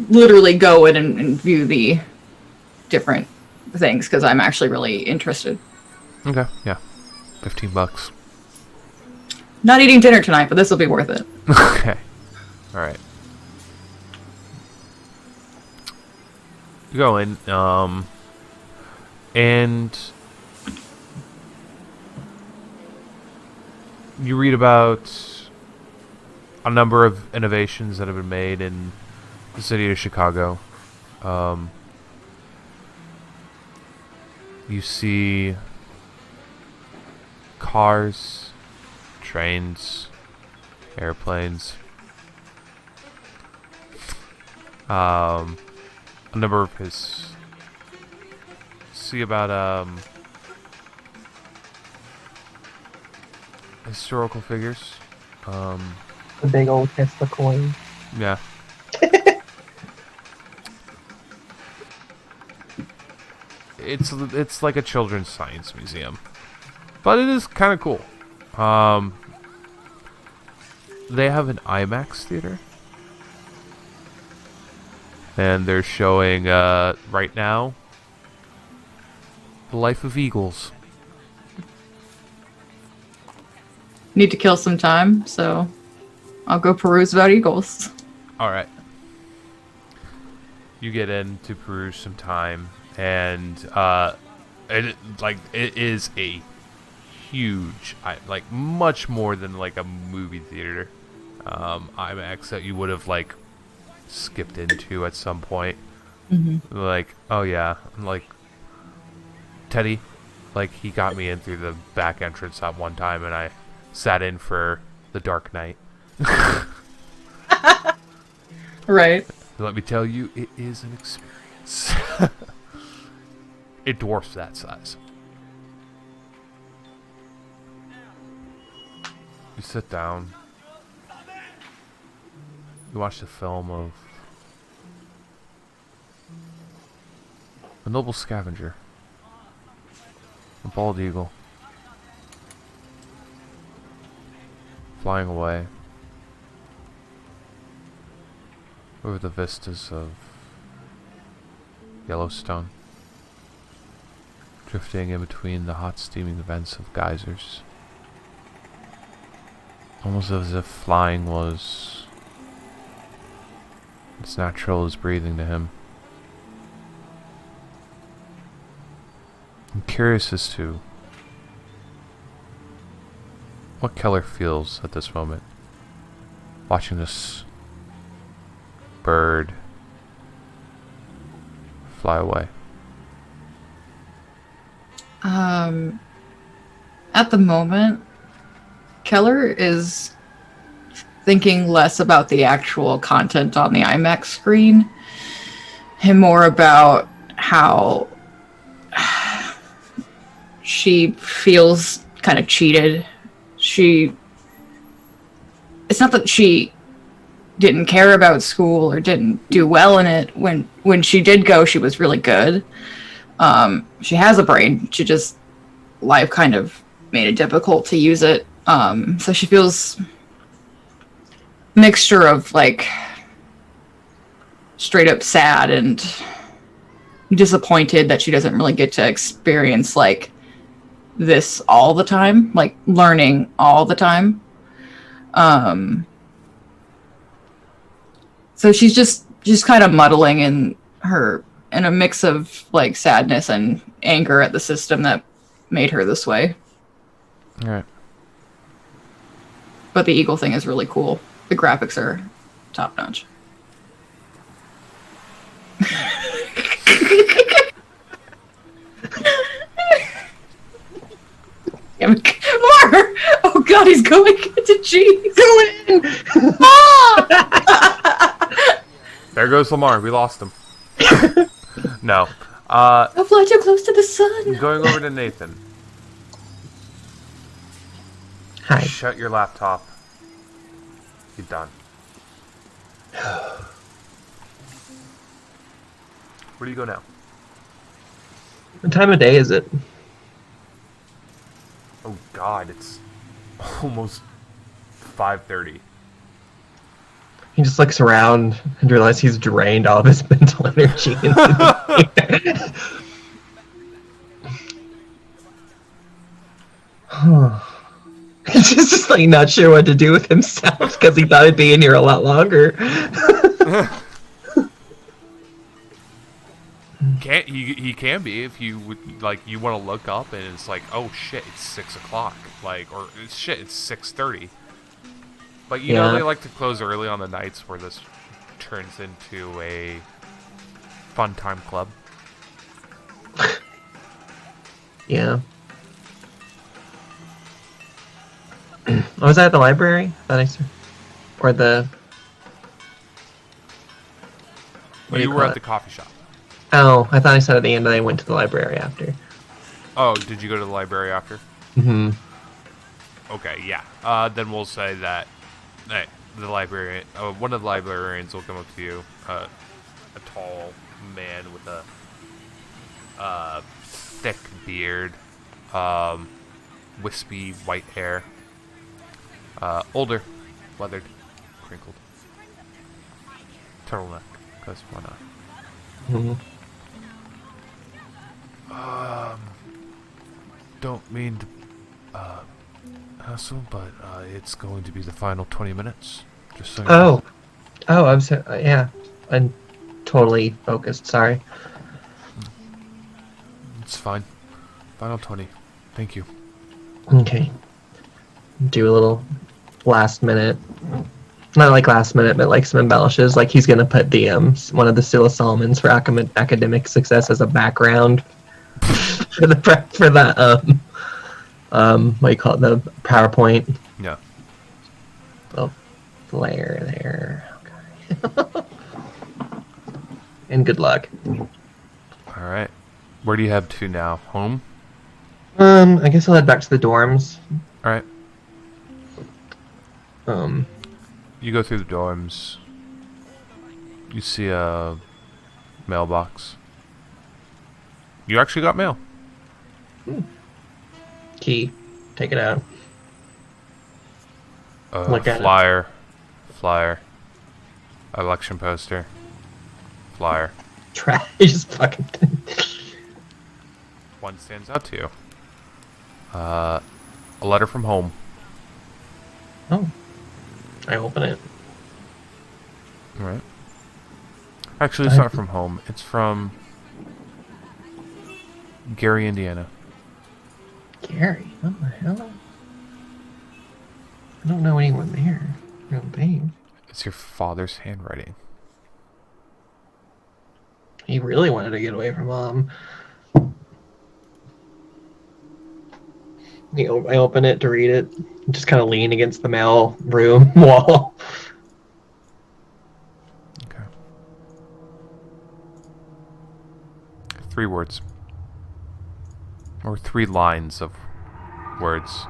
literally go in and view the different things because I'm actually really interested. Okay, yeah. $15. Not eating dinner tonight, but this will be worth it. Okay. Alright. You go in, and you read about a number of innovations that have been made in the city of Chicago. You see cars, trains, airplanes, a number of his. See about historical figures. The big old Tesla coin. Yeah. It's like a children's science museum, but it is kind of cool. They have an IMAX theater, and they're showing right now The Life of Eagles. Need to kill some time, so I'll go peruse about eagles. All right. You get in to peruse some time, and it is a huge, like much more than like a movie theater IMAX that you would have like skipped into at some point. Mm-hmm. Like, oh yeah, like Teddy, like he got me in through the back entrance that one time, and I sat in for The Dark Knight. Right. Let me tell you, it is an experience. It dwarfs that size. You sit down. You watch the film of a noble scavenger, a bald eagle, flying away over the vistas of Yellowstone, drifting in between the hot steaming vents of geysers, almost as if flying was as natural as breathing to him. I'm curious as to what Keller feels at this moment, watching this bird fly away. At the moment, Keller is thinking less about the actual content on the IMAX screen and more about how she feels kind of cheated. It's not that she didn't care about school or didn't do well in it. When she did go, she was really good. She has a brain. Life kind of made it difficult to use it. So she feels mixture of like straight up sad and disappointed that she doesn't really get to experience like this all the time, like learning all the time. So she's just kind of muddling in a mix of like sadness and anger at the system that made her this way. All right. But the eagle thing is really cool. The graphics are top notch. Yeah, more! Oh god, he's going into G. Go in! Ah! There goes Lamar. We lost him. No. Don't fly too close to the sun. Going over to Nathan. Hi. Shut your laptop. You're done. Where do you go now? What time of day is it? Oh God, it's almost 5:30. He just looks around and realizes he's drained all of his mental energy. He's just like not sure what to do with himself because he thought he'd be in here a lot longer. He can be if you would like. You want to look up and it's like, oh shit, it's 6 o'clock. Like, or shit, it's 6:30. But you know they like to close early on the nights where this turns into a fun time club. Yeah. Was that at the library? Or the... You were at the coffee shop. Oh, I thought I said at the end that I went to the library after. Oh, did you go to the library after? Mm-hmm. Okay, yeah. Then we'll say that the librarian, one of the librarians will come up to you, a tall man with a thick beard, wispy white hair, older, weathered, crinkled, turtleneck, because why not? Mm-hmm. Don't mean to hassle, but it's going to be the final 20 minutes. Just so you know. Oh, I'm so yeah. I'm totally focused. Sorry. It's fine. Final 20. Thank you. Okay. Do a little last minute. Not like last minute, but like some embellishes. Like he's gonna put the one of the Scylla Solomons for academic success as a background for the what do you call it? The PowerPoint. Yeah. Oh, flare there. Okay. And good luck. All right. Where do you head to now? Home? I guess I'll head back to the dorms. All right. Um. You go through the dorms. You see a mailbox. You actually got mail. Key. Take it out. Look at Flyer. Election poster. Flyer. Trash. Just fucking thing. One stands out to you. A letter from home. Oh. I open it. Alright. Actually, it's not from home. It's from Gary, Indiana. Gary? What the hell? I don't know anyone there. No name. It's your father's handwriting. He really wanted to get away from Mom. I open it to read it. Just kind of lean against the mail room wall. Okay. 3 words. Or 3 lines of words.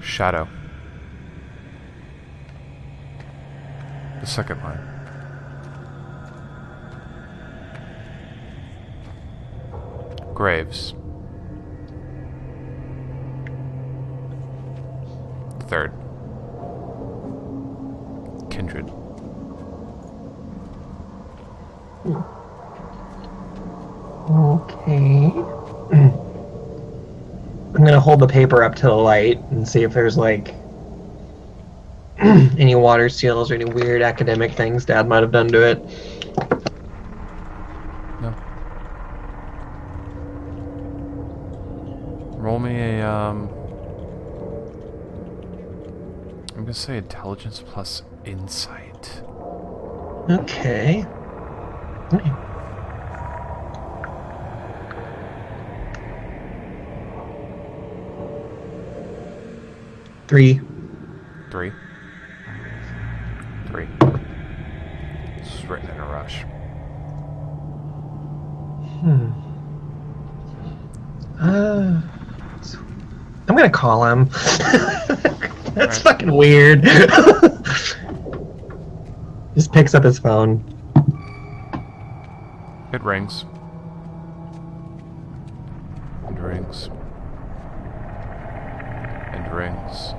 Shadow. The second line. Graves. Third. Kindred. Okay. I'm gonna hold the paper up to the light and see if there's like any water seals or any weird academic things Dad might have done to it. No. Roll me a I'm gonna say intelligence plus insight. Okay. 3. 3. This is written in a rush. I'm gonna call him. That's Right. fucking weird. Just picks up his phone. It rings. It rings. rings.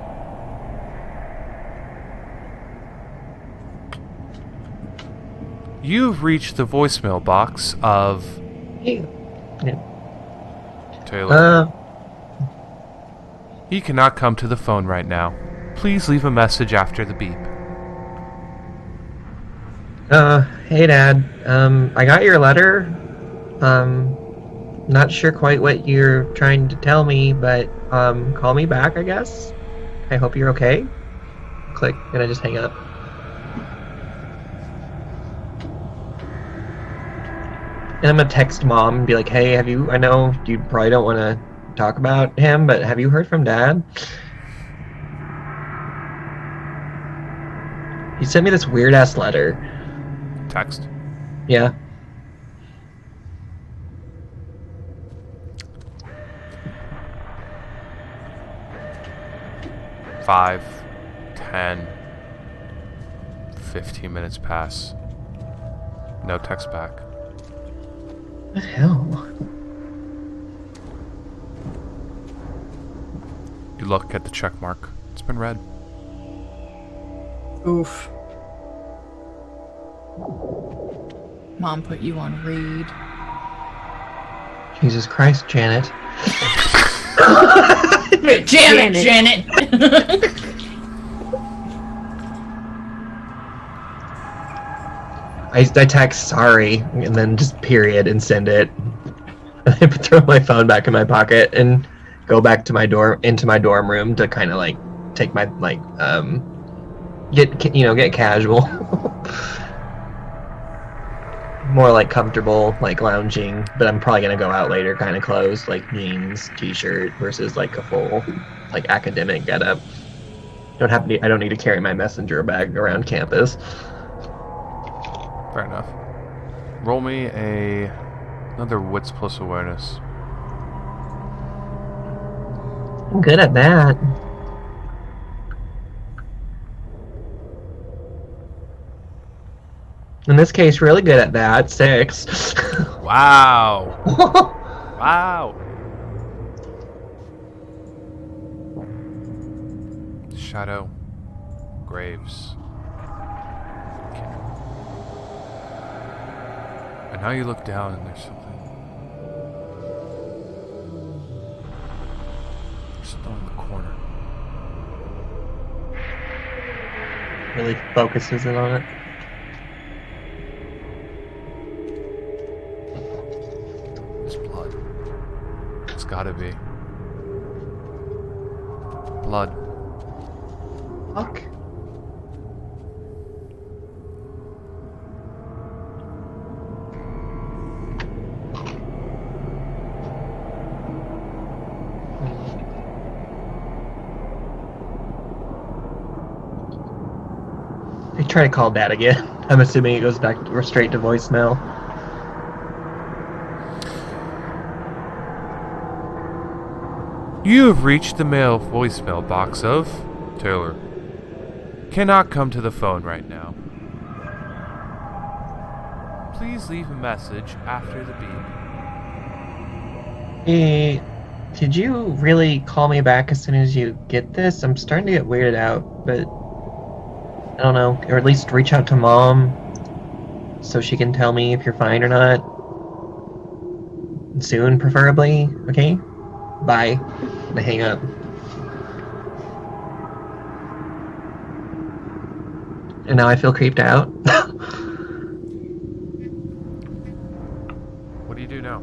You've reached the voicemail box of Hey. Yeah. Taylor. He cannot come to the phone right now. Please leave a message after the beep. Hey Dad. I got your letter. Not sure quite what you're trying to tell me, but call me back, I guess. I hope you're okay. Click, and I just hang up. And I'm gonna text Mom and be like, hey, I know you probably don't want to talk about him, but have you heard from Dad? He sent me this weird-ass letter. Text. Yeah. Five, 10, 15 minutes pass. No text back. What the hell? You look at the check mark. It's been read. Oof. Mom put you on read. Jesus Christ, Janet. Janet! I text sorry and then just period and send it. I throw my phone back in my pocket and go back to into my dorm room to kind of like take my get casual. More like comfortable, like lounging, but I'm probably gonna go out later kind of clothes, like jeans, t-shirt versus like a full like academic getup. I don't need to carry my messenger bag around campus. Fair enough. Roll me another wits plus awareness. I'm good at that. In this case, really good at that. 6. Wow. Wow. Shadow. Graves. And now you look down and there's something. There's something in the corner. Really focuses in on it. It's blood. It's gotta be. Blood. Fuck. I try to call Dad again. I'm assuming it goes back or straight to voicemail. You have reached the mail voicemail box of Taylor. Cannot come to the phone right now. Please leave a message after the beep. Hey, did you really call me back as soon as you get this? I'm starting to get weirded out, but I don't know. Or at least reach out to Mom so she can tell me if you're fine or not. Soon, preferably. Okay? Bye. I hang up. And now I feel creeped out. What do you do now?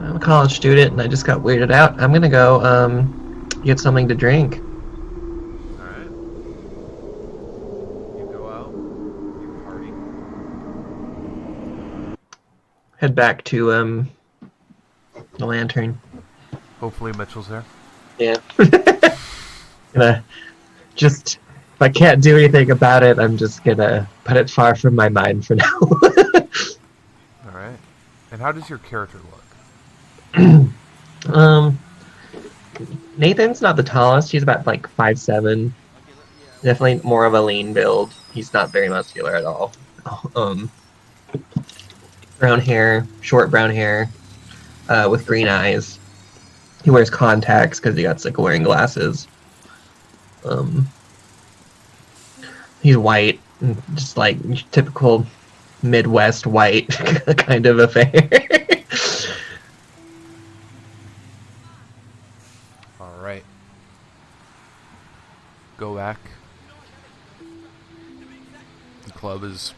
I'm a college student and I just got weirded out. I'm gonna go get something to drink. Alright. You go out. You party. Head back to the lantern. Hopefully Mitchell's there. Yeah. Gonna just, if I can't do anything about it, I'm just gonna put it far from my mind for now. Alright. And how does your character look? Nathan's not the tallest. He's about like 5'7". Definitely more of a lean build. He's not very muscular at all. Brown hair, short brown hair, with green eyes. he wears contacts because he got sick of wearing glasses. He's white, just like typical Midwest white kind of affair. All right. Go back. The club is...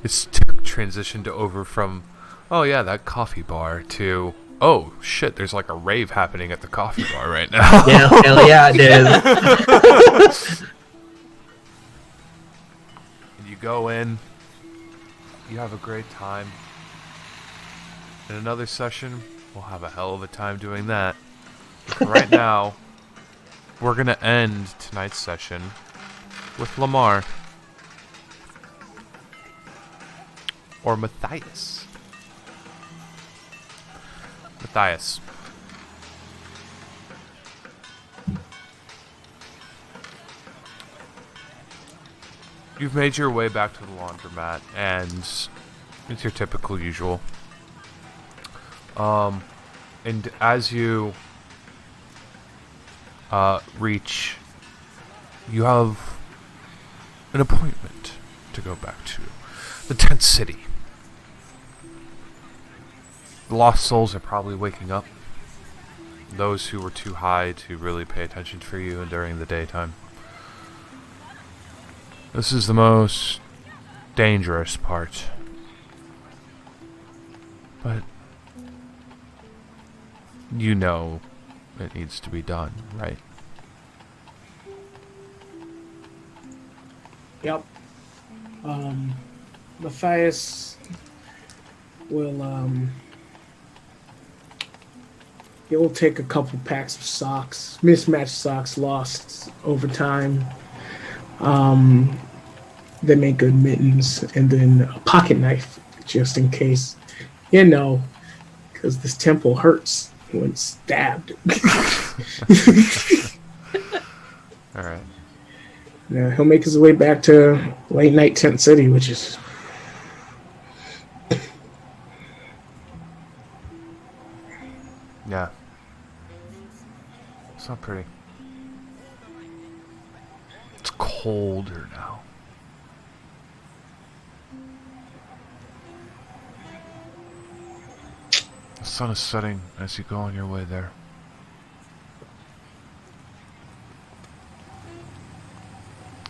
It's transitioned over from, oh yeah, that coffee bar, to, oh shit, there's like a rave happening at the coffee bar right now. Yeah, hell yeah, it is. And you go in, you have a great time. In another session, we'll have a hell of a time doing that. But for right now, we're gonna end tonight's session with Lamar. Or Matthias. Matthias. You've made your way back to the laundromat, and it's your typical usual. And as you reach, you have an appointment to go back to. The tent city. The lost souls are probably waking up. Those who were too high to really pay attention for you during the daytime. This is the most dangerous part. But you know it needs to be done, right? Yep. Matthias will he'll take a couple packs of socks, mismatched socks lost over time. They make good mittens, and then a pocket knife just in case, because this temple hurts when stabbed. All right. Yeah, he'll make his way back to late night Tent City, which is Yeah. It's not pretty. It's colder now. The sun is setting as you go on your way there.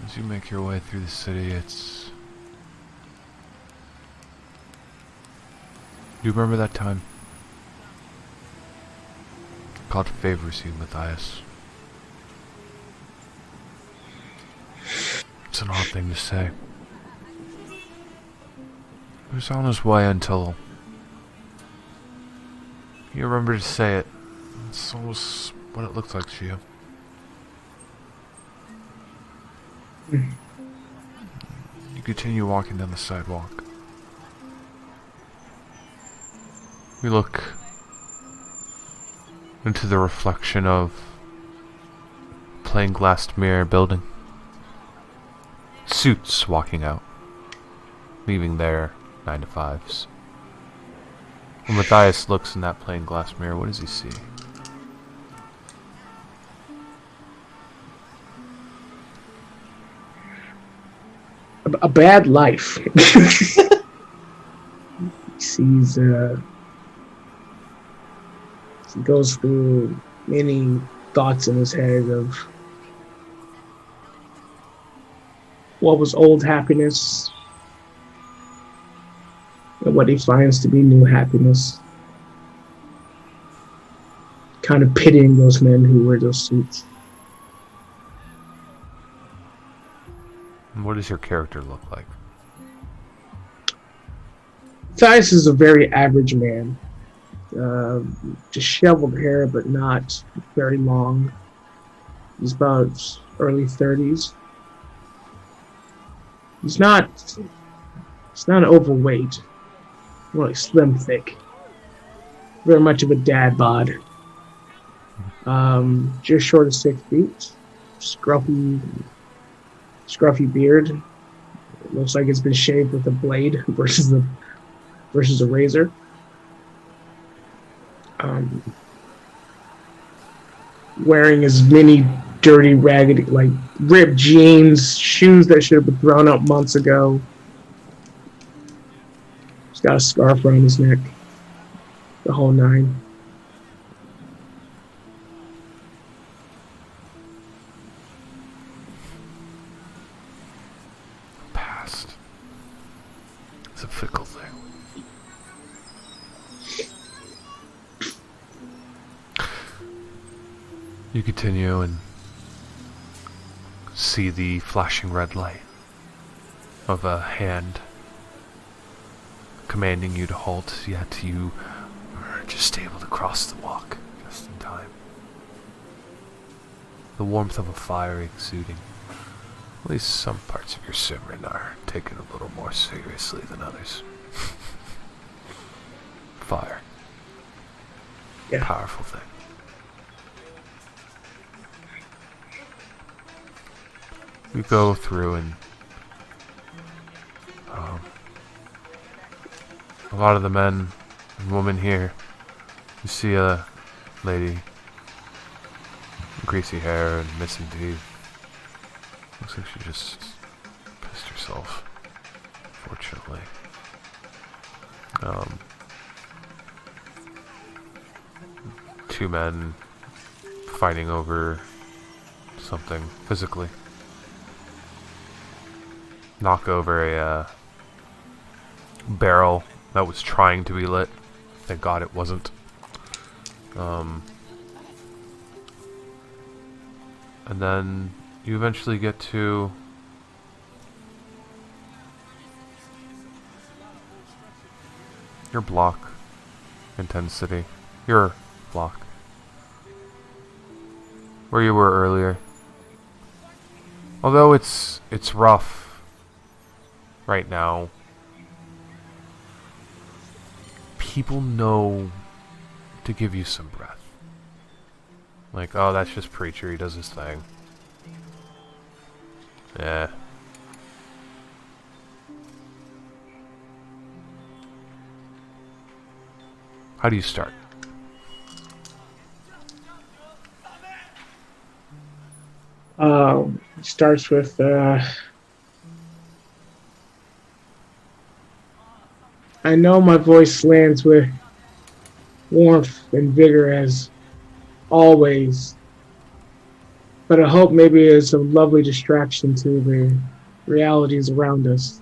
As you make your way through the city, it's... Do you remember that time? God favors you, Matthias. It's an odd thing to say. He was on his way until... You remember to say it. It's almost what it looked like to you. You continue walking down the sidewalk. We look into the reflection of a plain glassed mirror building. Suits walking out, leaving their 9-to-5s. When Matthias looks in that plain glass mirror, what does he see? a bad life. He sees, he goes through many thoughts in his head of what was old happiness and what he finds to be new happiness. Kind of pitying those men who wear those suits. And what does your character look like? Matthias is a very average man. Disheveled hair, but not very long. He's about early 30s. He's not overweight. More like slim thick. Very much of a dad bod. Just short of 6 feet. Scruffy beard. It looks like it's been shaved with a blade versus a razor. um, wearing as many dirty, raggedy, like ripped jeans, shoes that should have been thrown out months ago. He's got a scarf around his neck, the whole nine. Past. It's a fickle thing. You continue and see the flashing red light of a hand commanding you to halt, yet you are just able to cross the walk just in time. The warmth of a fire exuding. At least some parts of your Simran are taken a little more seriously than others. Fire. Yeah. Powerful thing. We go through and a lot of the men and women here, you see a lady, greasy hair and missing teeth. Looks like she just pissed herself, fortunately. Two men fighting over something physically. Knock over a barrel that was trying to be lit. Thank God it wasn't. And then you eventually get to your block in Ten City. Your block. Where you were earlier. Although it's rough right now, people know to give you some breath. Like, oh, that's just Preacher, he does his thing. Yeah. How do you start? It starts with I know my voice lands with warmth and vigor as always, but I hope maybe it's a lovely distraction to the realities around us.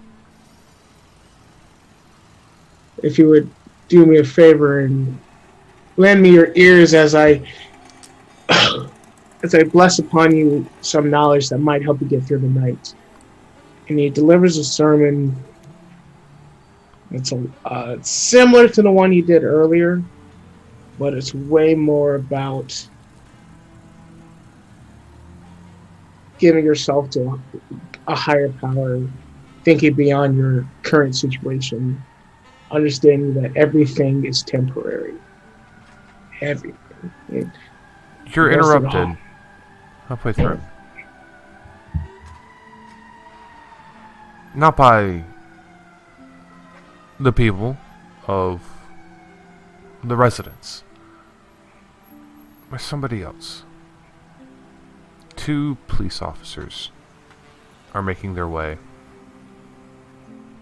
If you would do me a favor and lend me your ears as I as I bless upon you some knowledge that might help you get through the night. And he delivers a sermon. It's similar to the one he did earlier, but it's way more about giving yourself to a higher power, thinking beyond your current situation, understanding that everything is temporary. Everything. You're interrupted halfway through. Not by the people of the residents, by somebody else. Two police officers are making their way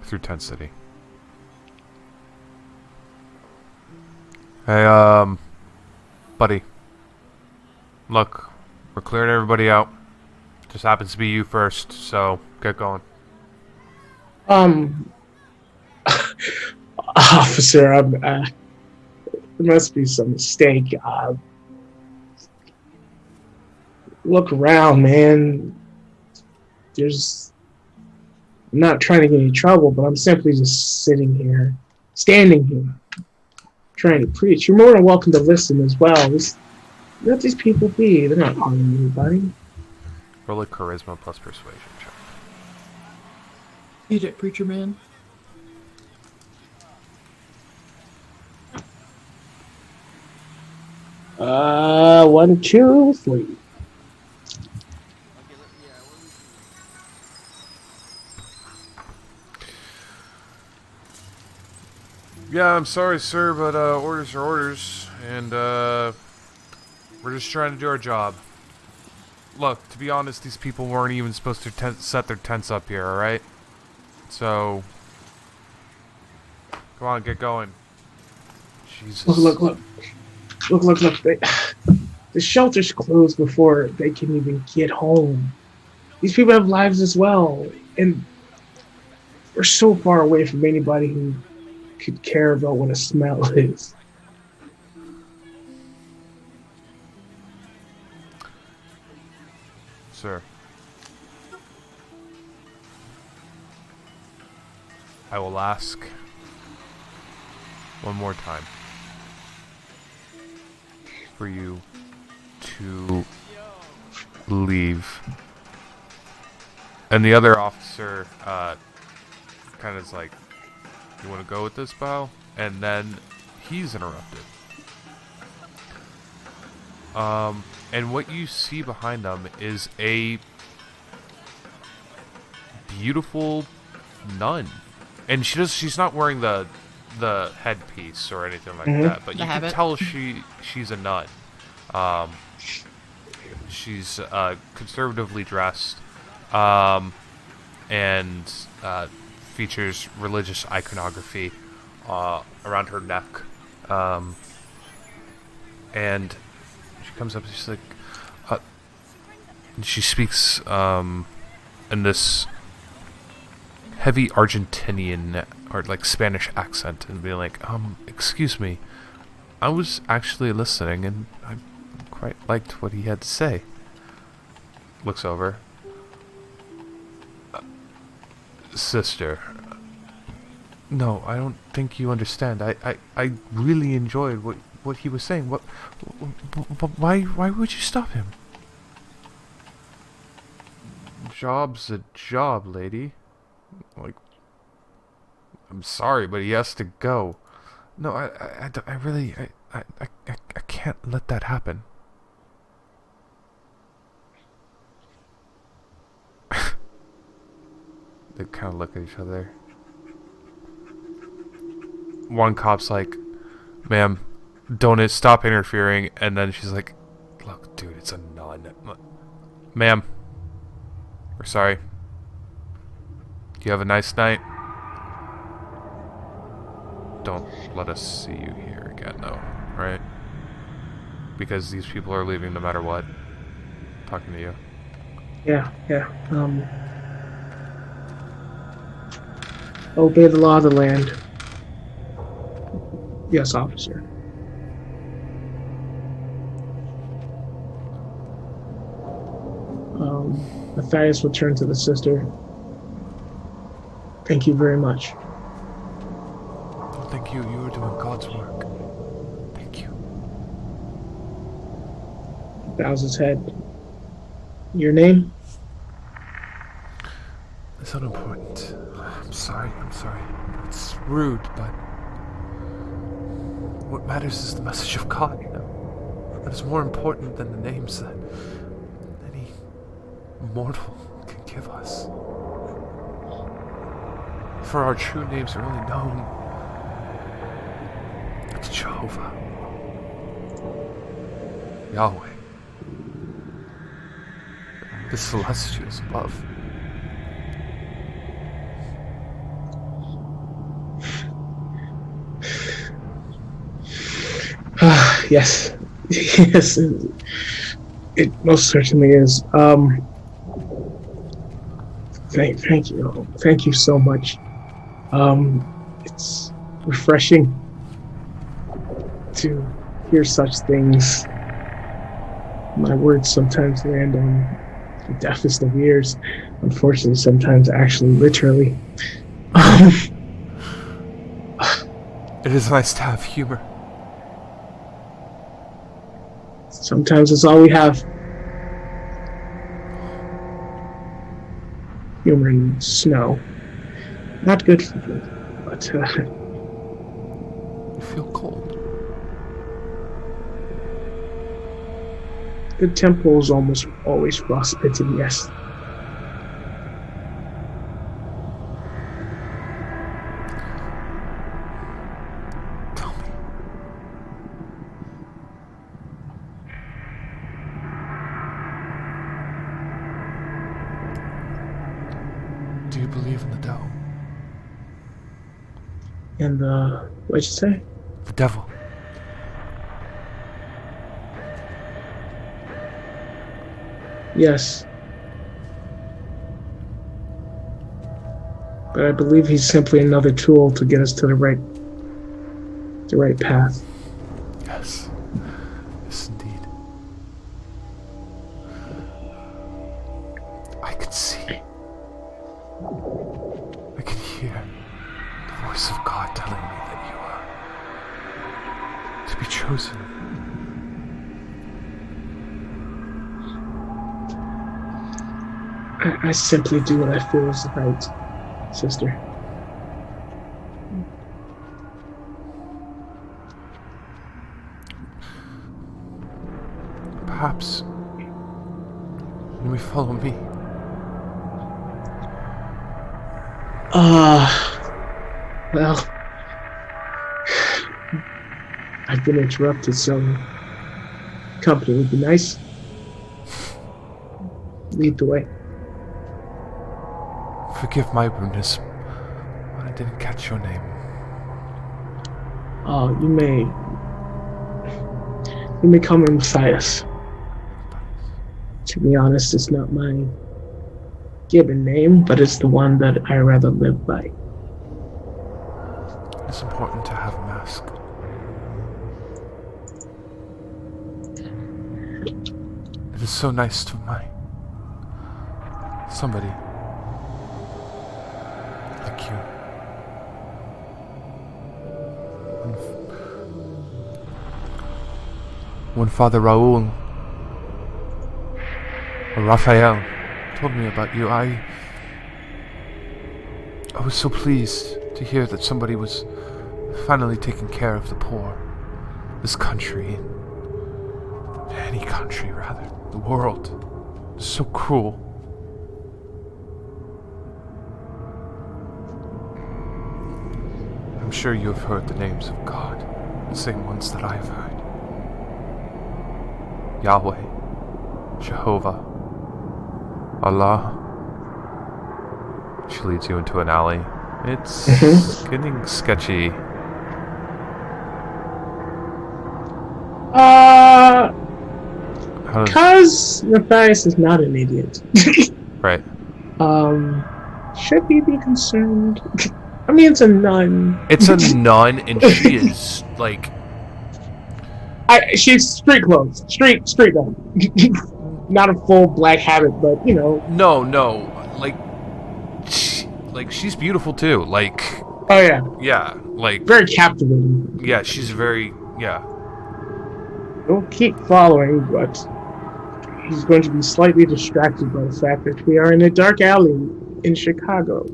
through Tent City. Hey, buddy. Look, we're clearing everybody out. Just happens to be you first, so get going. Officer, there must be some mistake. Look around, man. I'm not trying to get in trouble, but I'm simply just standing here, trying to preach. You're more than welcome to listen as well. Let these people be. They're not harming anybody. Roll a charisma plus persuasion check. Eat it, preacher man. One, two, three. Yeah, I'm sorry, sir, but orders are orders, and we're just trying to do our job. Look, to be honest, these people weren't even supposed to set their tents up here, alright? So, come on, get going. Jesus. Look. The shelter's closed before they can even get home. These people have lives as well, and we're so far away from anybody who could care about what a smell is. Sir. I will ask one more time for you to leave. And the other officer kind of is like, you want to go with this, Bao? And then he's interrupted. And what you see behind them is a beautiful nun. And she's not wearing the headpiece or anything like that, but you can tell she's a nun. She's conservatively dressed, and features religious iconography around her neck. And she comes up and she's like, and she speaks in this heavy Argentinian or like Spanish accent and be like, excuse me, I was actually listening and I quite liked what he had to say. Looks over. Sister. No, I don't think you understand. I really enjoyed what he was saying. Why would you stop him? Job's a job, lady. Like, I'm sorry, but he has to go. No, I can't let that happen. They kind of look at each other. One cop's like, ma'am, don't stop interfering. And then she's like, look, dude, it's a nun. Ma'am, we're sorry. You have a nice night. Don't let us see you here again, though, right? Because these people are leaving no matter what. Talking to you. Yeah. Obey the law of the land. Yes, officer. Matthias will turn to the sister. Thank you very much. Oh, thank you. You are doing God's work. Thank you. Bows his head. Your name? It's unimportant. I'm sorry. It's rude, but what matters is the message of God, you know? That is more important than the names that any mortal can give us. For our true names are only known to Jehovah, Yahweh, the celestials above. Yes. Yes, it most certainly is. Thank you. Thank you so much. It's refreshing to hear such things. My words sometimes land on the deafest of ears. Unfortunately, sometimes actually literally. It is nice to have humor. Sometimes it's all we have. Humor and snow. Not good for you, but You feel cold. the temple is almost always frostbitten, yes. you believe in the devil? And what'd you say? The devil. Yes. But I believe he's simply another tool to get us to the right path. Yes. Yes, indeed. I can see. I can hear the voice of God telling me that you are to be chosen. I simply do what I feel is right, sister. Perhaps when we follow me. Well, I've been interrupted, so company would be nice. Lead the way. Forgive my rudeness, but I didn't catch your name. You may call me Matthias. To be honest, it's not my given name, but it's the one that I rather live by. It's important to have a mask. It is so nice to somebody like you. When Father Raoul or Raphael told me about you, I was so pleased to hear that somebody was finally taking care of the poor. This country, any country rather, the world, is so cruel. I'm sure you have heard the names of God, the same ones that I have heard. Yahweh, Jehovah, Allah. She leads you into an alley. It's getting sketchy. Because Matthias is not an idiot. Right. Should he be concerned? I mean, it's a nun. It's a nun, and she is like. She's street clothes, street nun. Not a full black habit, but you know. No, she's beautiful too. Like. Oh yeah. Yeah, like. Very captivating. Yeah, she's very. Yeah. We'll keep following, but he's going to be slightly distracted by the fact that we are in a dark alley in Chicago.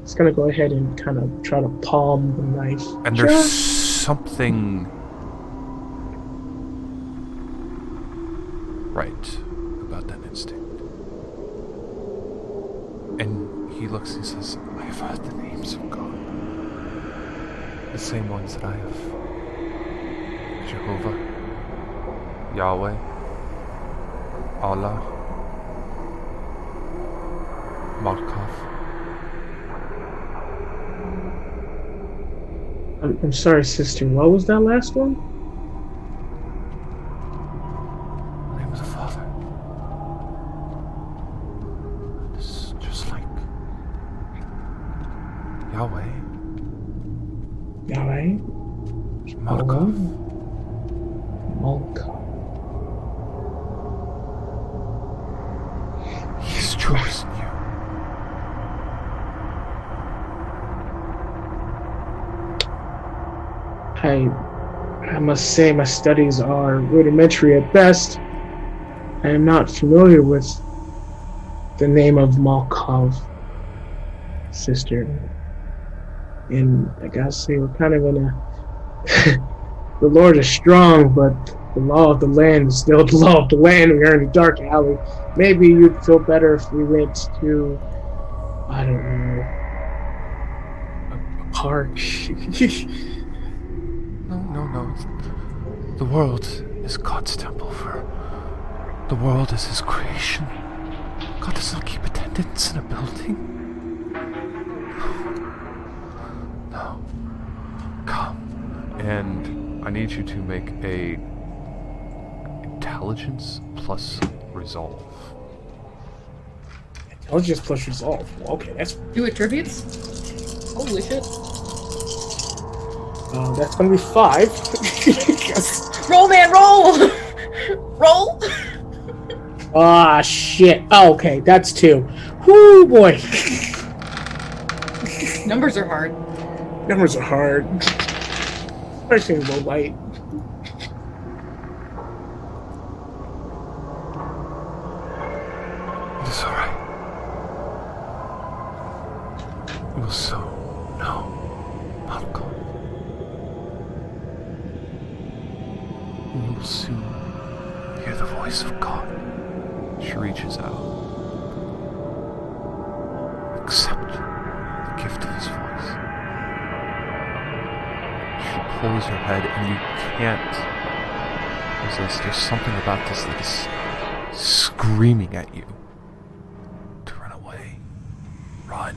He's going to go ahead and kind of try to palm the knife. And there's something right about that instinct. And he looks and he says, I have heard the names of God. The same ones that I have. Jehovah, Yahweh, Allah, Markov. I'm sorry, sister. What was that last one? The name of the Father. It's just like Yahweh. Yahweh? Markov. Markov. He's chosen you. I must say my studies are rudimentary at best. I am not familiar with the name of Malkov, sister. And I gotta say, we're kind of in a... The Lord is strong, but the law of the land is still the law of the land. We are in a dark alley. Maybe you'd feel better if we went to, I don't know, a park. No. The world is God's temple. The world is His creation. God does not keep attendance. attendants in a building? No. Come. And I need you to make a intelligence plus resolve. Intelligence plus resolve. Well, okay, that's Do attributes? Holy shit. that's gonna be 5. Roll, man, roll! Roll! Ah, shit. Oh, okay, that's 2. Whoo, boy. Numbers are hard. Numbers are hard. Especially in low light. It's alright. You will soon know Malcolm. You will soon hear the voice of God. She reaches out. Accept the gift of his voice. She pulls her head and you can't resist. There's something about this that is screaming at you to run away. Run.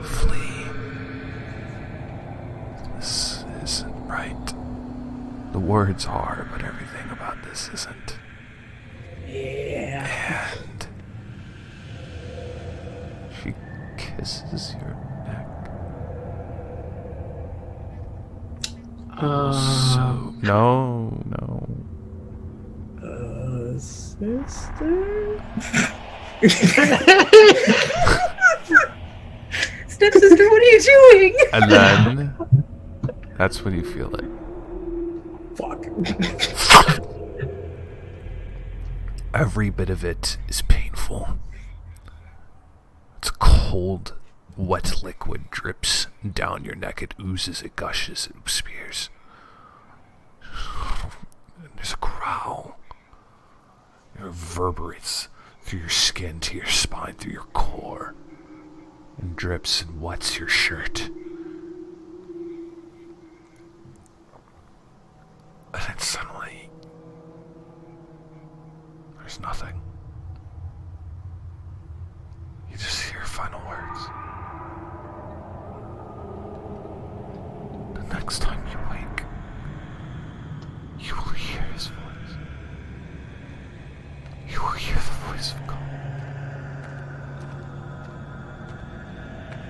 Flee. This isn't right. The words are, but everything about this isn't. Yeah. And she kisses your neck. So no. Sister? Stepsister, what are you doing? And then that's when you feel it. Fuck. Every bit of it is painful. It's cold, wet liquid drips down your neck. It oozes, it gushes, it spears. And there's a growl. It reverberates through your skin, to your spine, through your core, and drips and wets your shirt. And then suddenly, there's nothing. You just hear final words. The next time you wake, you will hear his voice. You will hear the voice of God.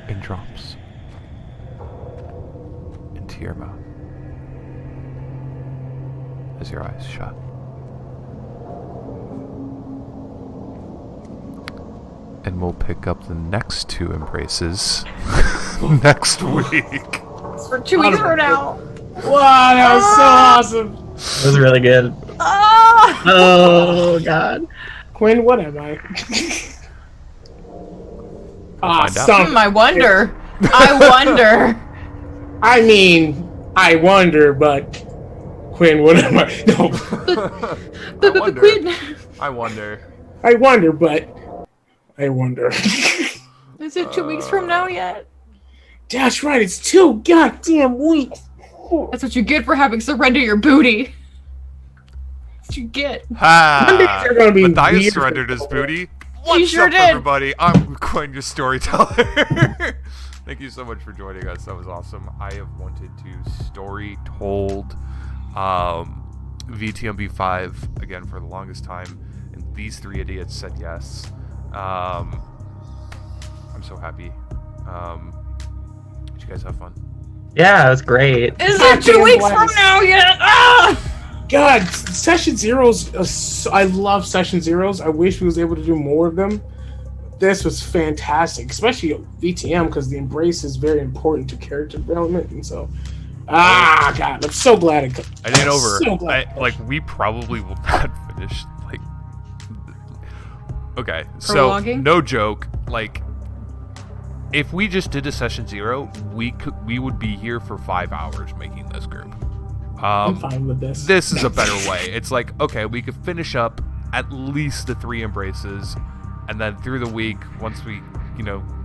It drops into your mouth as your eyes shut. And we'll pick up the next 2 embraces next week. For 2 weeks from now. Wow, that was so awesome. It was really good. Ah! Oh god. Quinn, what am I? Find out. I wonder. I wonder. I mean, I wonder, but Quinn, what am I? No. But Quinn. I wonder. I wonder, but I wonder. Is it 2 weeks from now yet? That's right, it's 2 goddamn weeks. That's what you get for having surrendered your booty. That's what you get. Mondays Ha! are gonna be Matthias weird. surrendered his booty. What's sure up, did. everybody? I'm Quinn, your storyteller. Thank you so much for joining us. That was awesome. I have wanted to story told VTM V5 again for the longest time, and these 3 idiots said yes. I'm so happy. Did you guys have fun? Yeah, it was great. Is it 2 weeks from now yet? Ah! God, Session Zeros, I love Session Zeros. I wish we was able to do more of them. This was fantastic, especially VTM, because the embrace is very important to character development, and so, God, I'm so glad it could. I ain't over. So glad. We probably will not finish, okay, Prologuing? so, no joke, if we just did a Session 0, we would be here for 5 hours making this group. I'm fine with this. This is a better way. It's okay, we could finish up at least the 3 embraces, and then through the week, once we,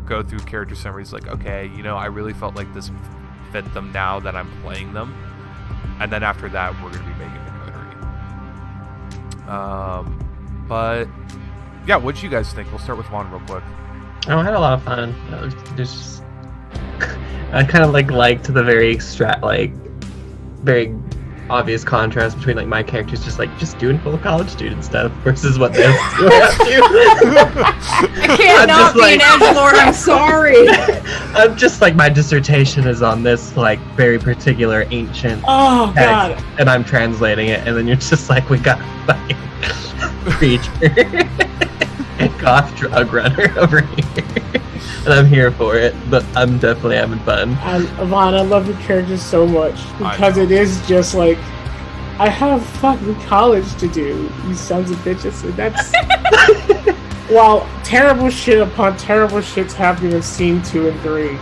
go through character summaries, okay, I really felt like this fit them now that I'm playing them. And then after that, we're going to be making the coterie. But yeah, what did you guys think? We'll start with Juan real quick. Oh, I had a lot of fun. Just I kind of liked the very very obvious contrast between like my character's just doing full college student stuff versus what they have to. I can't not be an edgelord. I'm sorry. I'm just like, my dissertation is on this like very particular ancient Oh text, god. and I'm translating it, and then you're just like, we got fucking creature and goth drug runner over here. And I'm here for it, but I'm definitely having fun. Yvonne, I love your character so much because it is just like, I have fucking college to do, you sons of bitches, and that's while terrible shit upon terrible shit's happening in scene 2 and 3.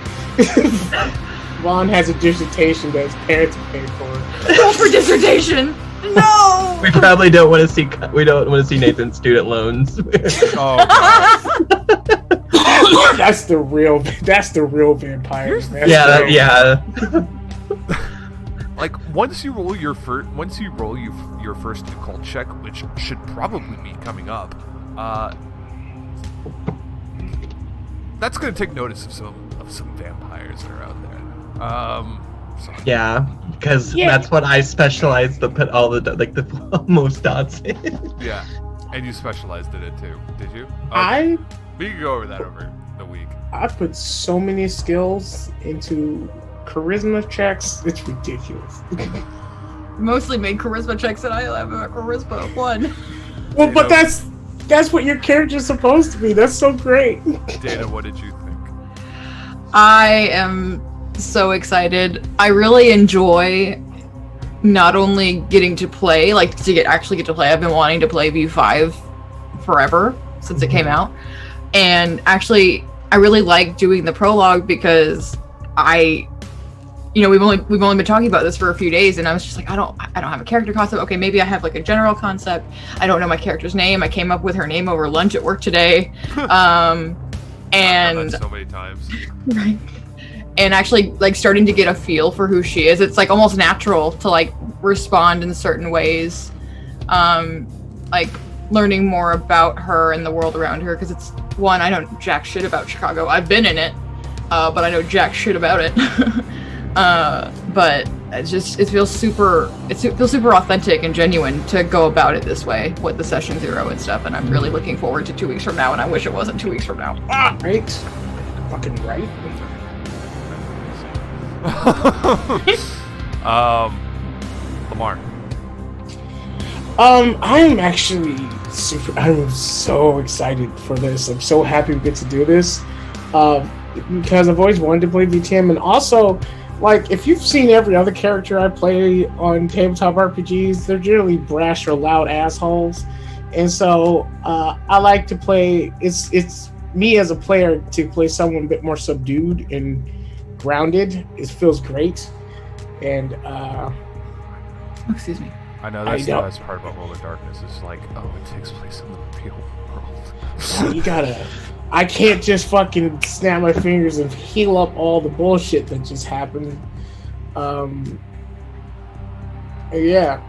Vaughn has a dissertation that his parents paid for. Go for dissertation. No. We probably don't want to see Nathan's student loans. Oh god. That's the real vampires, man. Yeah. Like once you roll your first occult check, which should probably be coming up, that's gonna take notice of some vampires that are out there. So. Yeah, because that's what I specialized to put all the most dots in. Yeah, and you specialized in it too, did you? We can go over that over the week. I put so many skills into charisma checks, it's ridiculous. Mostly made charisma checks, and I have a charisma of 1. Well, but that's what your character's supposed to be. That's so great. Dana, what did you think? I am so excited. I really enjoy not only getting to play, actually get to play. I've been wanting to play V5 forever since it came out, and actually, I really like doing the prologue because we've only been talking about this for a few days, and I was just like, I don't have a character concept. Okay, maybe I have like a general concept. I don't know my character's name. I came up with her name over lunch at work today, and so many times. Right. And actually, like, starting to get a feel for who she is. It's like almost natural to like respond in certain ways, like learning more about her and the world around her. Because it's one, I know jack shit about Chicago. I've been in it, but I know jack shit about it. But it feels super authentic and genuine to go about it this way with the session 0 and stuff. And I'm really looking forward to 2 weeks from now. And I wish it wasn't 2 weeks from now. Right? Fucking right. Lamar. I'm so excited for this. I'm so happy we get to do this. Because I've always wanted to play VTM, and also, like, if you've seen every other character I play on tabletop RPGs, they're generally brash or loud assholes. And so I like to play, it's me as a player to play someone a bit more subdued and grounded. It feels great. And excuse me. I know that's the best part about World of Darkness is like, it takes place in the real world. I can't just fucking snap my fingers and heal up all the bullshit that just happened. Yeah.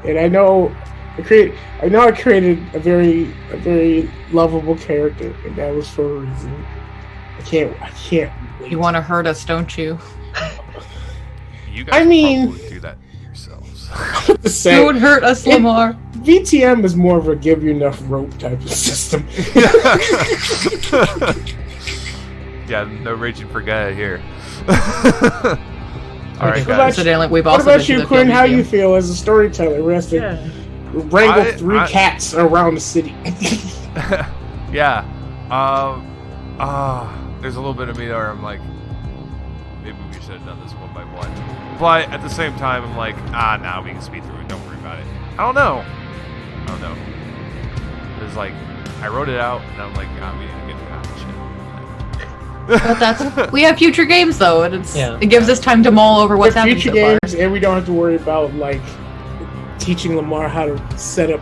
And I know I created a very lovable character, and that was for a reason. I can't wait. You want to hurt us, don't you? You guys probably do that yourselves. Don't hurt us, Lamar. VTM is more of a give you enough rope type of system. Yeah, no raging for Gaia here. All right, guys. We've what also about you, Quinn? How you feel as a storyteller who has to wrangle 3 cats around the city? Yeah. There's a little bit of me there. I'm like, maybe we should have done this one by one. But at the same time, I'm like, nah, we can speed through it. Don't worry about it. I don't know. It's like, I wrote it out, and I'm like, we need to get through that shit. But we have future games though, and it gives us time to mull over what's happened so far. And we don't have to worry about like teaching Lamar how to set up